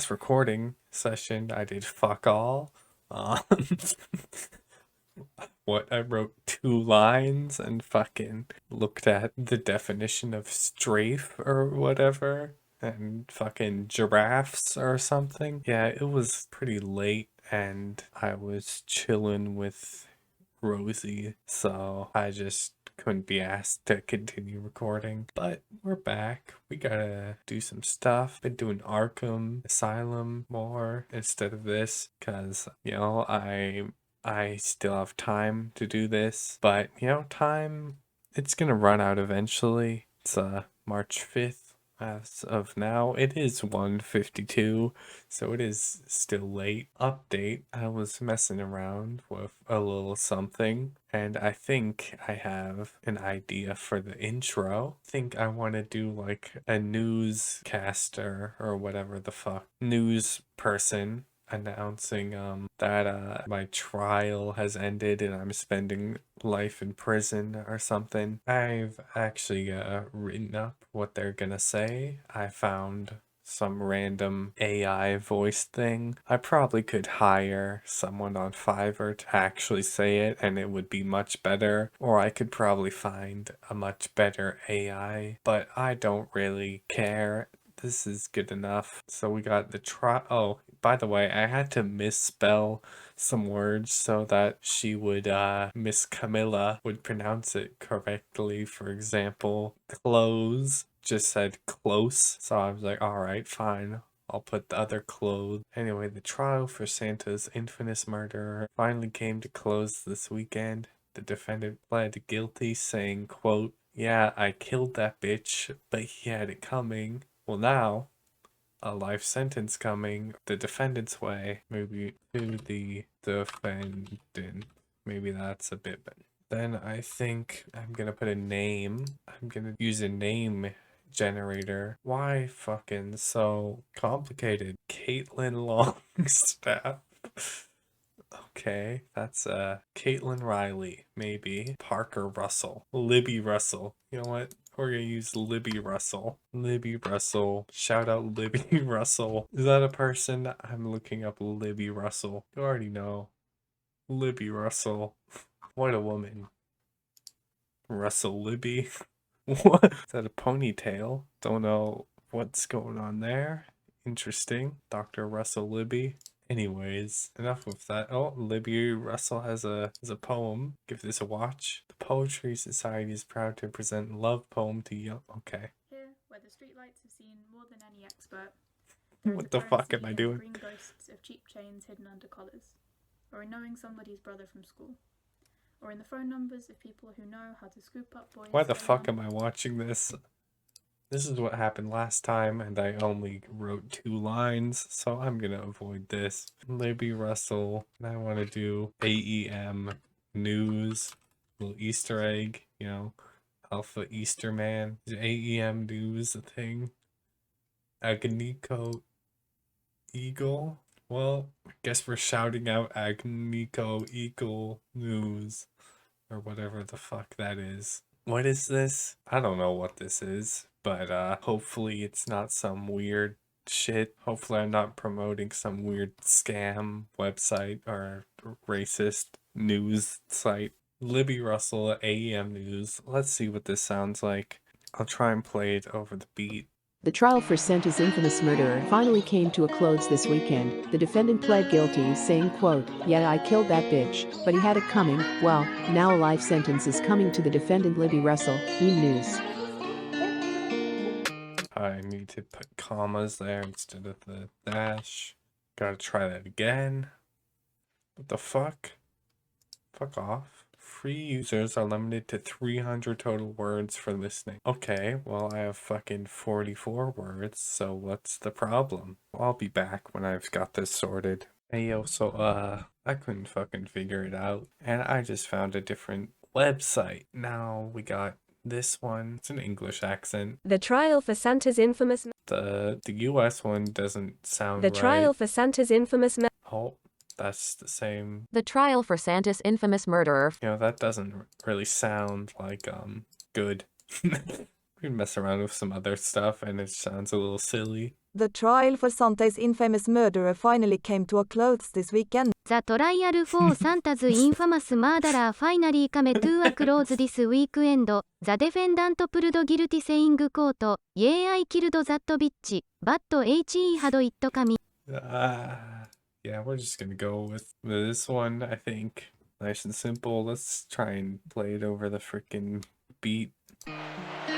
recording session I did fuck all. Um, what, I wrote 2 lines and fucking looked at the definition of strafe or whatever and fucking giraffes or something. Yeah, it was pretty late and I was chilling with Rosie, so I just couldn't be asked to continue recording. But we're back. We gotta do some stuff. Been doing Arkham Asylum more instead of this, cause I still have time to do this. But time, it's gonna run out eventually. It's March 5th. As of now, it is 1:52, so it is still late. Update, I was messing around with a little something, and I think I have an idea for the intro. I think I want to do like a newscaster or whatever the fuck, news person announcing that my trial has ended and I'm spending life in prison or something. I've actually written up what they're gonna say. I found some random AI voice thing. I probably could hire someone on Fiverr to actually say it and it would be much better, or I could probably find a much better AI, but I don't really care. This is good enough. So we got the oh, by the way, I had to misspell some words so that she would, Miss Camilla would pronounce it correctly. For example, clothes just said close. So I was like, alright, fine. I'll put the other clothes. Anyway, the trial for Santa's infamous murderer finally came to close this weekend. The defendant pled guilty, saying, quote, "Yeah, I killed that bitch, but he had it coming." Well, now, a life sentence coming the defendant's way. Maybe to the defendant. Maybe that's a bit better. Then I think I'm gonna put a name. I'm gonna use a name generator. Why fucking so complicated? Caitlin Longstaff. Okay, that's Caitlin Riley, maybe. Parker Russell. Libby Russell. You know what? We're gonna use Libby Russell. Libby Russell. Shout out Libby Russell. Is that a person? I'm looking up Libby Russell. You already know. Libby Russell. What a woman. Russell Libby. What? Is that a ponytail? Don't know what's going on there. Interesting. Dr. Russell Libby. Anyways, enough of that. Oh, Libby Russell has a poem. Give this a watch. The Poetry Society is proud to present love poem to young. Okay. Here, where the streetlights have seen more than any expert, What the fuck am I doing? green ghosts of cheap chains hidden under collars, or in knowing somebody's brother from school, or in the phone numbers of people who know how to scoop up boys. Why the fuck am I watching this? This is what happened last time, and I only wrote 2 lines, so I'm gonna avoid this. Libby Russell, and I want to do AEM news, little Easter egg, Alpha Easter Man. Is AEM news a thing? Agnico Eagle? Well, I guess we're shouting out Agnico Eagle news, or whatever the fuck that is. What is this? I don't know what this is, but hopefully it's not some weird shit. Hopefully I'm not promoting some weird scam website or racist news site. Libby Russell at AEM News. Let's see what this sounds like. I'll try and play it over the beat. The trial for Santa's infamous murderer finally came to a close this weekend. The defendant pled guilty, saying, quote, "Yeah, I killed that bitch, but he had it coming." Well, now a life sentence is coming to the defendant Libby Russell. News. I need to put commas there instead of the dash. Gotta try that again. What the fuck? Fuck off. Free users are limited to 300 total words for listening. Okay, well I have fucking 44 words, so what's the problem? I'll be back when I've got this sorted. Hey yo, so I couldn't fucking figure it out, and I just found a different website. Now we got this one, it's an English accent. The trial for Santa's infamous... The US one doesn't sound The trial right. for Santa's infamous... Oh, that's the same. The trial for Santa's infamous murderer. You know, that doesn't really sound like, good. We can mess around with some other stuff and it sounds a little silly. The trial for Santa's infamous murderer finally came to a close this weekend. The trial for Santa's infamous murderer finally came to a close this weekend. The defendant pled guilty saying quote, "Yeah, I killed that bitch, but he had it coming." Yeah, we're just gonna go with this one, I think. Nice and simple. Let's try and play it over the freaking beat.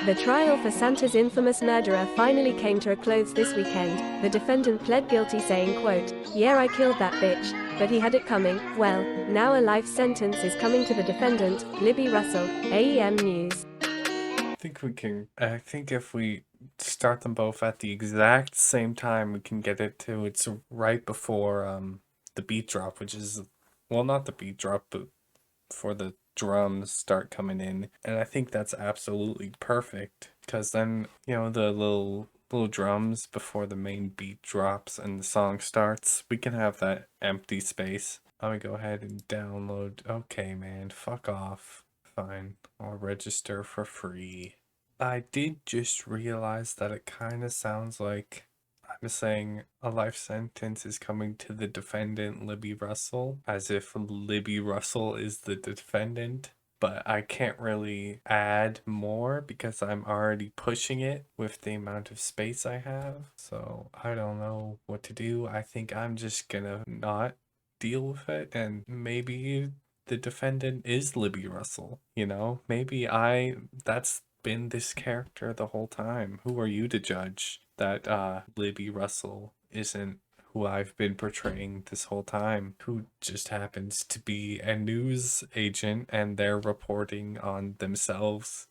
The trial for Santa's infamous murderer finally came to a close this weekend. The defendant pled guilty saying quote, "Yeah, I killed that bitch, but he had it coming." Well, now a life sentence is coming to the defendant, Libby Russell, AEM News. I think if we start them both at the exact same time, we can get it to it's right before the beat drop, which is, well, not the beat drop, but before the drums start coming in. And I think that's absolutely perfect, because then, you know, the little drums before the main beat drops and the song starts, we can have that empty space. Let me go ahead and download. Okay, man, fuck off. Fine, I'll register for free. I did just realize that it kind of sounds like I'm saying a life sentence is coming to the defendant, Libby Russell, as if Libby Russell is the defendant. But I can't really add more because I'm already pushing it with the amount of space I have. So I don't know what to do. I think I'm just gonna not deal with it, and maybe the defendant is Libby Russell, you know? Maybe that's been this character the whole time. Who are you to judge that Libby Russell isn't who I've been portraying this whole time, who just happens to be a news agent and they're reporting on themselves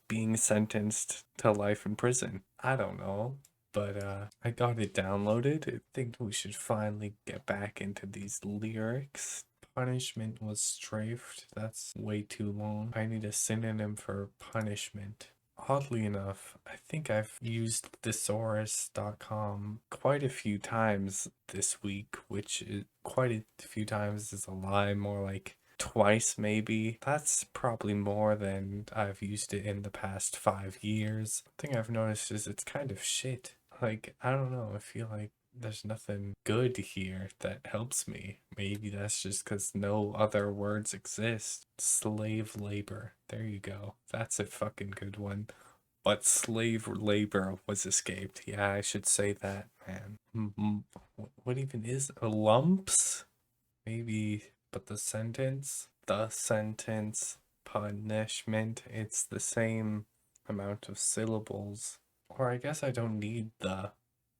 being sentenced to life in prison. I don't know. But I got it downloaded. I think we should finally get back into these lyrics. Punishment was strafed. That's way too long. I need a synonym for punishment. Oddly enough, I think I've used thesaurus.com quite a few times this week, which is quite a few times is a lie, more like twice maybe. That's probably more than I've used it in the past 5 years. The thing I've noticed is it's kind of shit. Like, I don't know, I feel like there's nothing good here that helps me. Maybe that's just because no other words exist. Slave labor. There you go. That's a fucking good one. But slave labor was escaped. Yeah, I should say that, man. What even is lumps? Maybe, but the sentence, punishment, it's the same amount of syllables. Or I guess I don't need the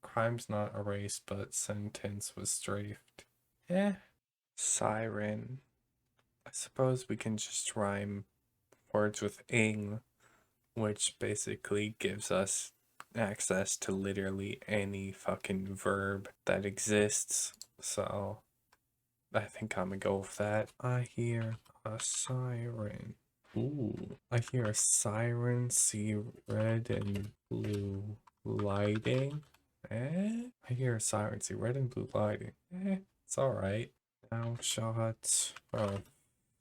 crime's not erased, but sentence was strafed. Siren. I suppose we can just rhyme words with ing, which basically gives us access to literally any fucking verb that exists. So I think I'm gonna go with that. I hear a siren. Ooh, I hear a siren, see red and blue lighting. I hear a siren, see red and blue lighting. It's alright. Now shots are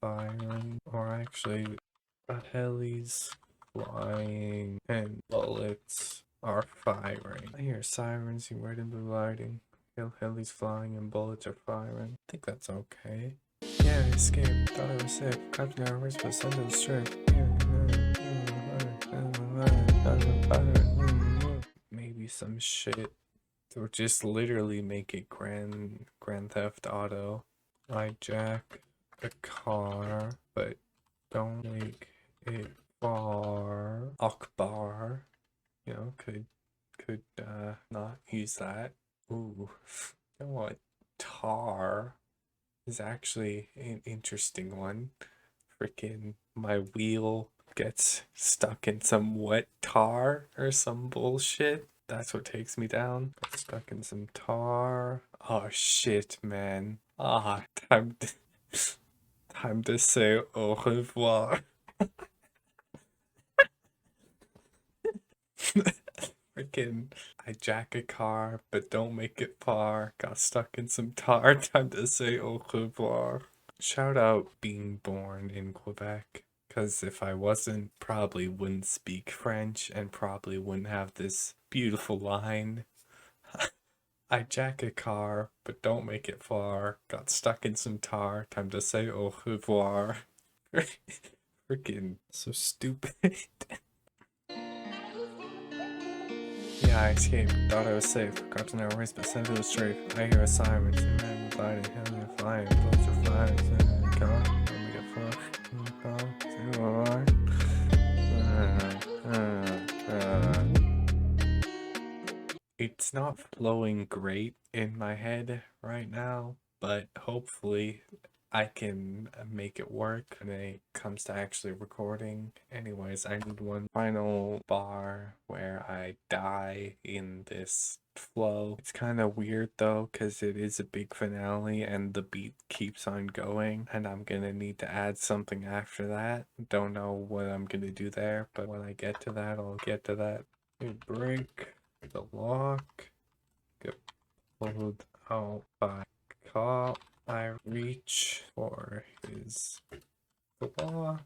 firing, or actually, the heli's flying and bullets are firing. I hear sirens, see red and blue lighting. Heli's flying and bullets are firing. I think that's okay. Yeah, I escaped. Thought I was sick. Captain hours, but Sunday was strict. Maybe some shit. Or just literally make it Grand Theft Auto. Hijack a car, but don't make it bar. Akbar. You know, could not use that. Ooh, you know what? Tar is actually an interesting one. Freaking my wheel gets stuck in some wet tar or some bullshit. That's what takes me down. Got stuck in some tar. Oh shit, man. Time to say au revoir. I jack a car, but don't make it far. Got stuck in some tar, time to say au revoir. Shout out being born in Quebec, because if I wasn't, probably wouldn't speak French and probably wouldn't have this beautiful line. I jack a car, but don't make it far. Got stuck in some tar, time to say au revoir. Freaking so stupid. Yeah, I escaped. Thought I was safe. Got to know race, but sent to the strafe. I hear a siren. Two men gliding, hell are flying. Bullets are flying. Come on, let me get far. It's not flowing great in my head right now, but hopefully I can make it work when it comes to actually recording. Anyways, I need one final bar where I die in this flow. It's kind of weird though, because it is a big finale and the beat keeps on going, and I'm gonna need to add something after that. Don't know what I'm gonna do there, but when I get to that, I'll get to that. You break the lock, get pulled out by cop. I reach for his lock,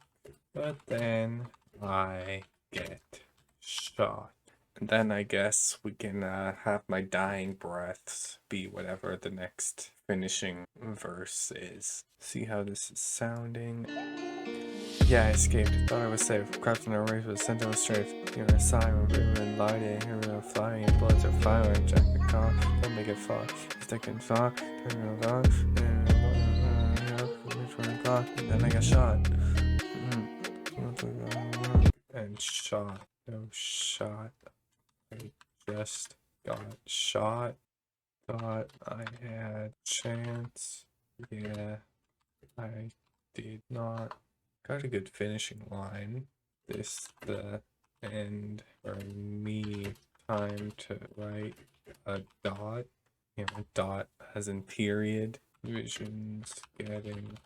but then I get shot. And then I guess we can have my dying breaths be whatever the next finishing verse is. See how this is sounding. Yeah, I escaped. Thought I was safe. Crept in a race, but sent to a strafe. You're a siren, river and lighting. Here we are flying, and bullets are firing. Jack the car, don't make it far. Stick and saw, turn it on, and then I got shot. And shot. No shot. I just got shot. Thought I had chance. Yeah, I did not. Got a good finishing line. This the end for me. Time to write a dot. You know, dot as in period. Vision's getting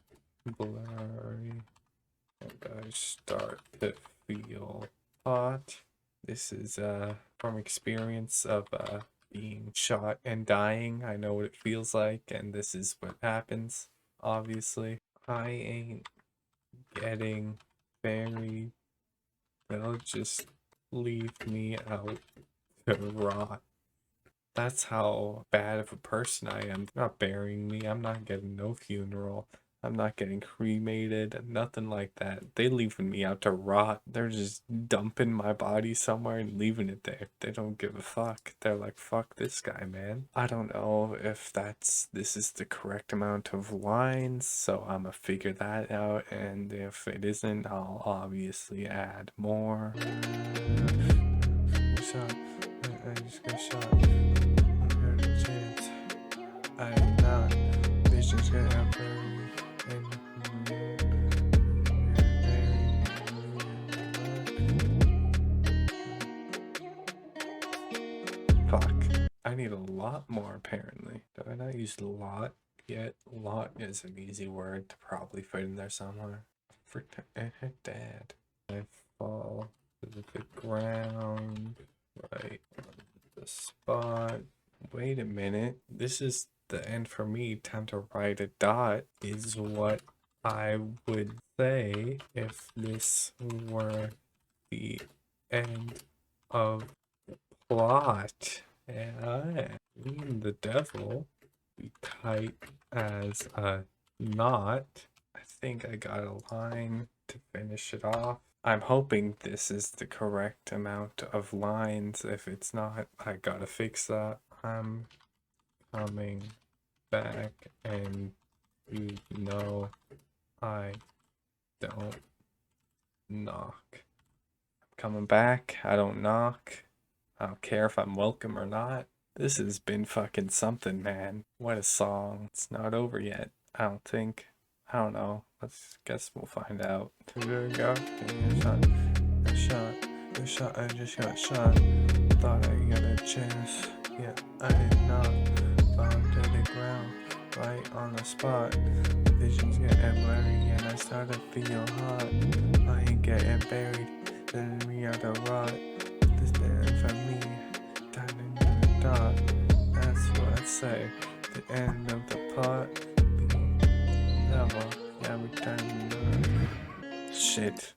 blurry. And I start to feel hot. This is from experience of being shot and dying. I know what it feels like, and this is what happens, obviously. I ain't getting buried. They'll just leave me out to rot. That's how bad of a person I am. They're not burying me. I'm not getting no funeral. I'm not getting cremated. Nothing like that. They leaving me out to rot. They're just dumping my body somewhere and leaving it there. They don't give a fuck. They're like, fuck this guy, man. I don't know if this is the correct amount of lines, so I'm gonna figure that out, and if it isn't, I'll obviously add more. I just got shot. I heard a chance. I am not. Vision's gonna happen. Fuck. I need a lot more apparently. Did I not use lot yet? Lot is an easy word to probably fit in there somewhere. Freaking dad. I fall to the ground right on the spot. Wait a minute. This is the end for me. Time to write a dot is what I would say if this were the end of the plot. Yeah, me and the devil we type as a knot. I think I got a line to finish it off. I'm hoping this is the correct amount of lines. If it's not, I gotta fix that. I'm coming back, and you know I don't knock. I'm coming back, I don't knock. I don't care if I'm welcome or not. This has been fucking something, man. What a song. It's not over yet, I don't think. I don't know. Guess we'll find out. Here we go. I just got shot. Thought I got a chance. Yeah, I did not. Fall to the ground, right on the spot. Visions getting blurry, and I start to feel hot. I ain't getting buried, letting me out the rot. This the end for me. not. That's what I say. The end of the part. Never. Yeah, we can. Shit.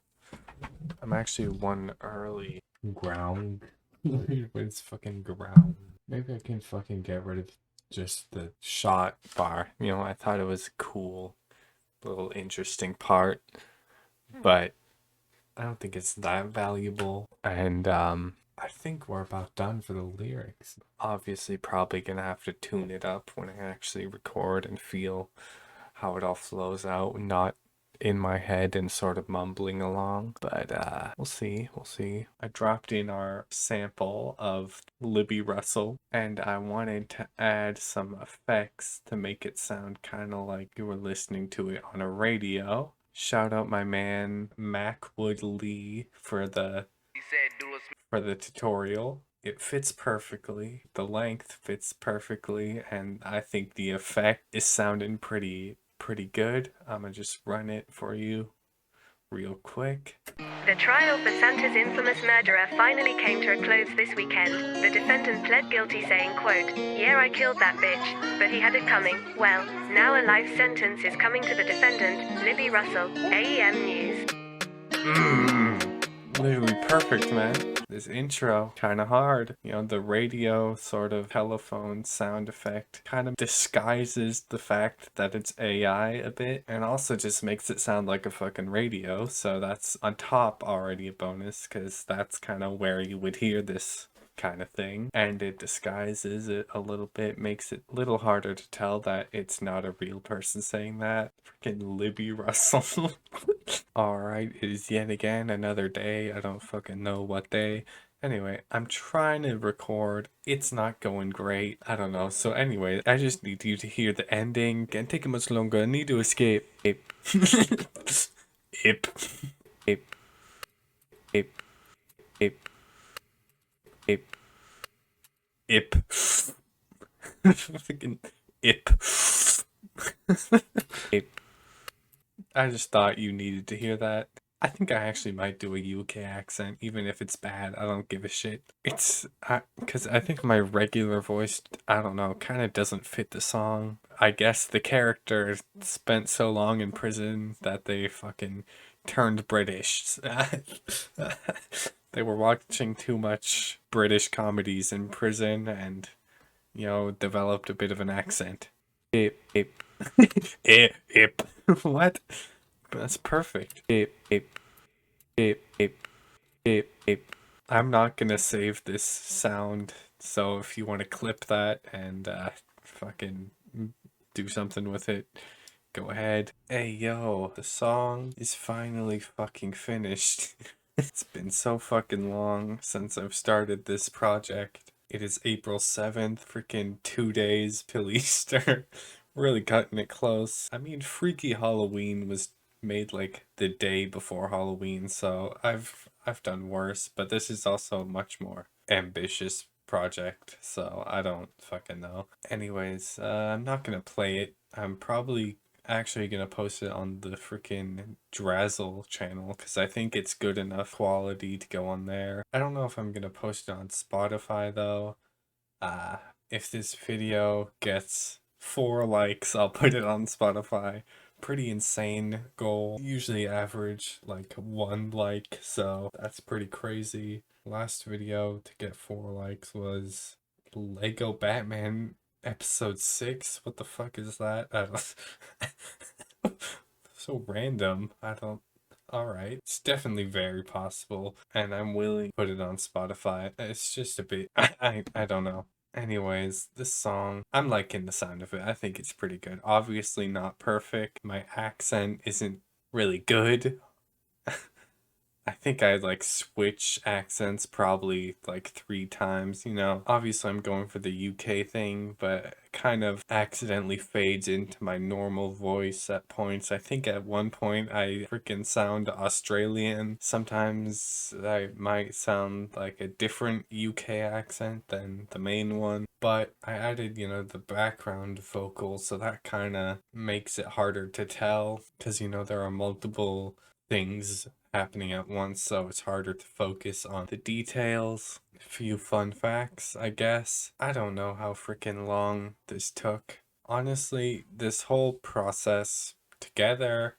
I'm actually one early. Ground. It's fucking ground. Maybe I can fucking get rid of just the shot bar. You know, I thought it was a cool, little interesting part, but I don't think it's that valuable. And I think we're about done for the lyrics. Obviously, probably gonna have to tune it up when I actually record and feel how it all flows out, not in my head and sort of mumbling along. But we'll see. I dropped in our sample of Libby Russell, and I wanted to add some effects to make it sound kind of like you were listening to it on a radio. Shout out my man Macwood Lee for the tutorial. It fits perfectly. The length fits perfectly, and I think the effect is sounding pretty good. I'm gonna just run it for you real quick. The trial for Santa's infamous murderer finally came to a close this weekend. The defendant pled guilty saying, quote, "Yeah, I killed that bitch, but he had it coming. Well, now a life sentence is coming to the defendant, Libby Russell, AEM News." Literally perfect, man. This intro, kind of hard. You know, the radio sort of telephone sound effect kind of disguises the fact that it's AI a bit, and also just makes it sound like a fucking radio. So that's on top already a bonus, because that's kind of where you would hear this kind of thing, and it disguises it a little bit, makes it a little harder to tell that it's not a real person saying that. Freaking Libby Russell. Alright, it is yet again another day. I don't fucking know what day. Anyway, I'm trying to record. It's not going great. I don't know. So anyway, I just need you to hear the ending. Can't take it much longer. I need to escape. Ip. Ip. Ip. Ip. Ip. Ip. Ip. Fucking ip. Ip. I just thought you needed to hear that. I think I actually might do a UK accent, even if it's bad. I don't give a shit. It's because I think my regular voice, I don't know, kind of doesn't fit the song. I guess the character spent so long in prison that they fucking turned British. They were watching too much British comedies in prison and, you know, developed a bit of an accent. Ip, ip. Ip. What? That's perfect. Ip, ip. Ip, ip. Ip, ip. I'm not gonna save this sound, so if you want to clip that and fucking do something with it, go ahead. Hey yo, the song is finally fucking finished. It's been so fucking long since I've started this project. It is April 7th, freaking 2 days till Easter. Really cutting it close. I mean, Freaky Halloween was made like the day before Halloween, so I've done worse, but this is also a much more ambitious project, so I don't fucking know. Anyways, I'm not gonna play it. I'm probably actually gonna post it on the freaking Drazzle channel because I think it's good enough quality to go on there. I don't know if I'm gonna post it on Spotify though. If this video gets 4 likes, I'll put it on Spotify. Pretty insane goal. Usually average like 1 like, so that's pretty crazy. Last video to get 4 likes was Lego Batman episode 6. What the fuck is that? I don't so random. I don't Alright. It's definitely very possible, and I'm willing to put it on Spotify. It's just a bit I don't know. Anyways, this song, I'm liking the sound of it. I think it's pretty good. Obviously not perfect. My accent isn't really good. I think I like switch accents probably like 3 times, you know. Obviously I'm going for the UK thing, but it kind of accidentally fades into my normal voice at points. I think at one point I freaking sound Australian. Sometimes I might sound like a different UK accent than the main one. But I added, you know, the background vocals, so that kind of makes it harder to tell because, you know, there are multiple things happening at once, so it's harder to focus on the details. A few fun facts, I guess. I don't know how freaking long this took. Honestly, this whole process together,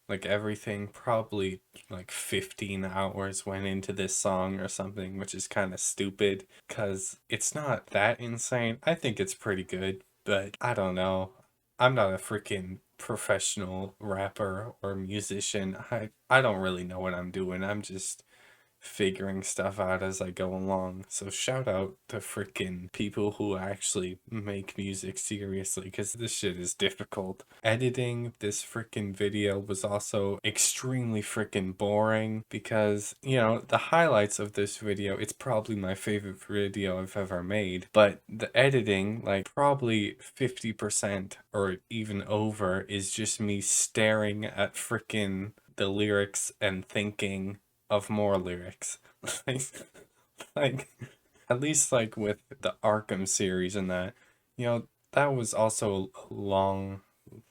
like everything, probably like 15 hours went into this song or something, which is kind of stupid because it's not that insane. I think it's pretty good, but I don't know. I'm not a freaking professional rapper or musician. I don't really know what I'm doing. I'm just figuring stuff out as I go along. So shout out to freaking people who actually make music seriously, because this shit is difficult. Editing this freaking video was also extremely freaking boring because, you know, the highlights of this video, it's probably my favorite video I've ever made, but the editing, like probably 50% or even over, is just me staring at freaking the lyrics and thinking of more lyrics. like at least like with the Arkham series and that, you know, that was also long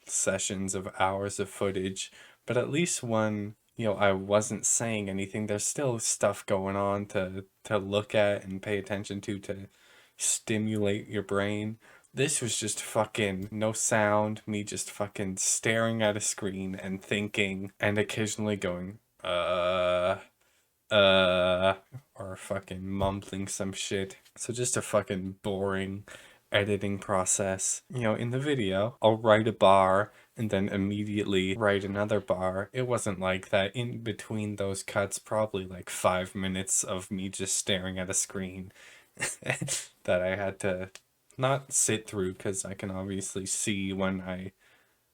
sessions of hours of footage, but at least when, you know, I wasn't saying anything, there's still stuff going on to look at and pay attention to stimulate your brain. This was just fucking no sound, me just fucking staring at a screen and thinking and occasionally going, or fucking mumbling some shit. So just a fucking boring editing process. You know, in the video, I'll write a bar and then immediately write another bar. It wasn't like that. In between those cuts, probably like 5 minutes of me just staring at a screen that I had to not sit through, because I can obviously see when I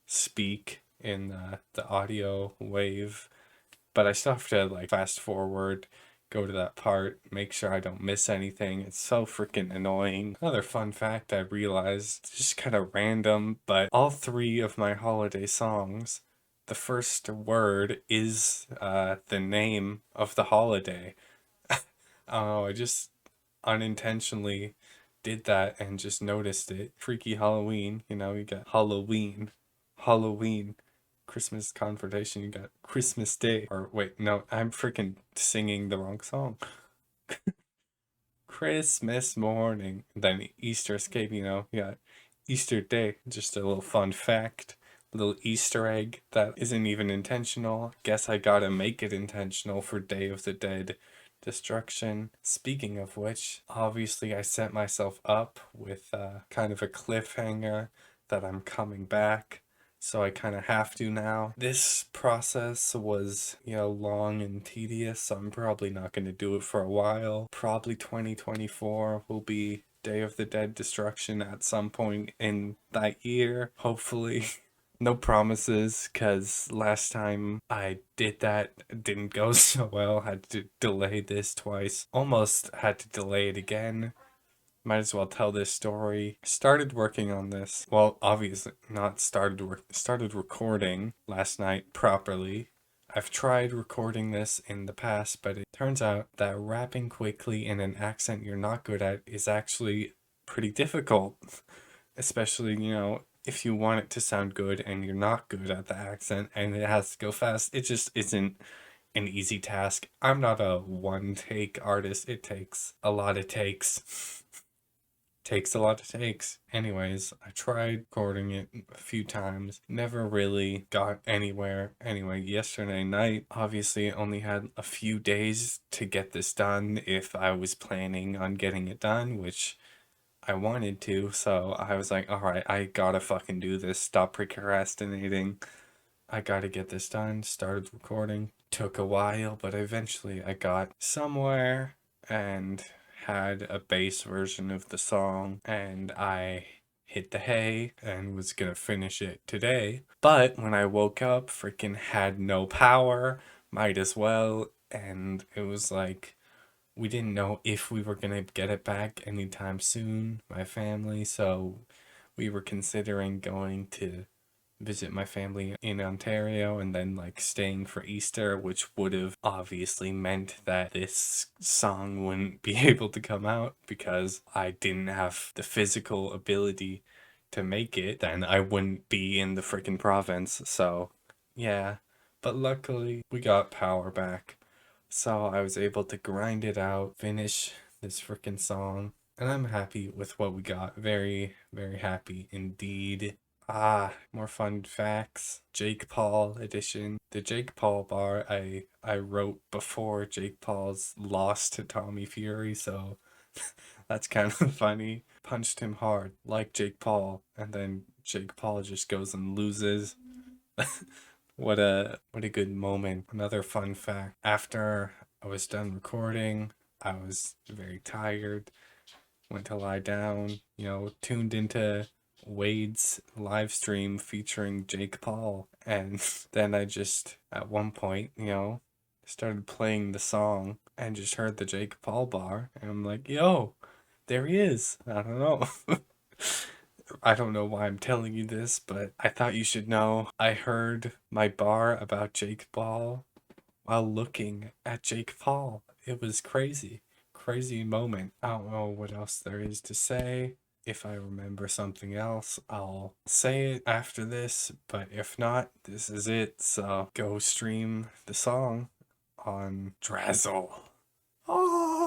speak in the audio wave, but I still have to like fast forward, go to that part, make sure I don't miss anything. It's so freaking annoying. Another fun fact I realized, just kind of random, but all 3 of my holiday songs, the first word is the name of the holiday. Oh, I just unintentionally did that and just noticed it. Freaky Halloween, you know, you got Halloween, Halloween. Christmas Confrontation, you got Christmas Day. Or wait, no, I'm freaking singing the wrong song. Christmas morning. Then Easter Escape, you know, you got Easter Day. Just a little fun fact. A little Easter egg that isn't even intentional. Guess I gotta make it intentional for Day of the Dead Destruction. Speaking of which, obviously I set myself up with kind of a cliffhanger that I'm coming back. So I kind of have to now. This process was, you know, long and tedious, so I'm probably not going to do it for a while. Probably 2024 will be Day of the Dead Destruction at some point in that year, hopefully. No promises, because last time I did that, it didn't go so well. Had to delay this twice. Almost had to delay it again. Might as well tell this story. Started working on this. Well, obviously not started recording last night properly. I've tried recording this in the past, but it turns out that rapping quickly in an accent you're not good at is actually pretty difficult. Especially, you know, if you want it to sound good and you're not good at the accent and it has to go fast, it just isn't an easy task. I'm not a one-take artist. It takes a lot of takes. Takes a lot of takes. Anyways, I tried recording it a few times, never really got anywhere. Anyway, yesterday night, obviously only had a few days to get this done if I was planning on getting it done, which I wanted to, so I was like, alright, I gotta fucking do this, stop procrastinating. I gotta get this done, started recording. Took a while, but eventually I got somewhere and had a bass version of the song, and I hit the hay and was gonna finish it today. But when I woke up, freaking had no power, might as well, and it was like, we didn't know if we were gonna get it back anytime soon, my family, so we were considering going to visit my family in Ontario and then like staying for Easter, which would have obviously meant that this song wouldn't be able to come out because I didn't have the physical ability to make it. Then I wouldn't be in the freaking province. So yeah, But luckily, we got power back. So I was able to grind it out, finish this freaking song. And I'm happy with what we got. Very, very happy indeed. More fun facts. Jake Paul edition. The Jake Paul bar I wrote before Jake Paul's loss to Tommy Fury, so that's kind of funny. Punched him hard, like Jake Paul, and then Jake Paul just goes and loses. What a good moment. Another fun fact. After I was done recording, I was very tired. Went to lie down, tuned into Wade's live stream featuring Jake Paul. And then I just, at one point, started playing the song and just heard the Jake Paul bar. And I'm like, yo, there he is. I don't know. I don't know why I'm telling you this, but I thought you should know. I heard my bar about Jake Paul while looking at Jake Paul. It was crazy. Crazy moment. I don't know what else there is to say. If I remember something else, I'll say it after this, but if not, this is it. So go stream the song on Drazzle. Oh!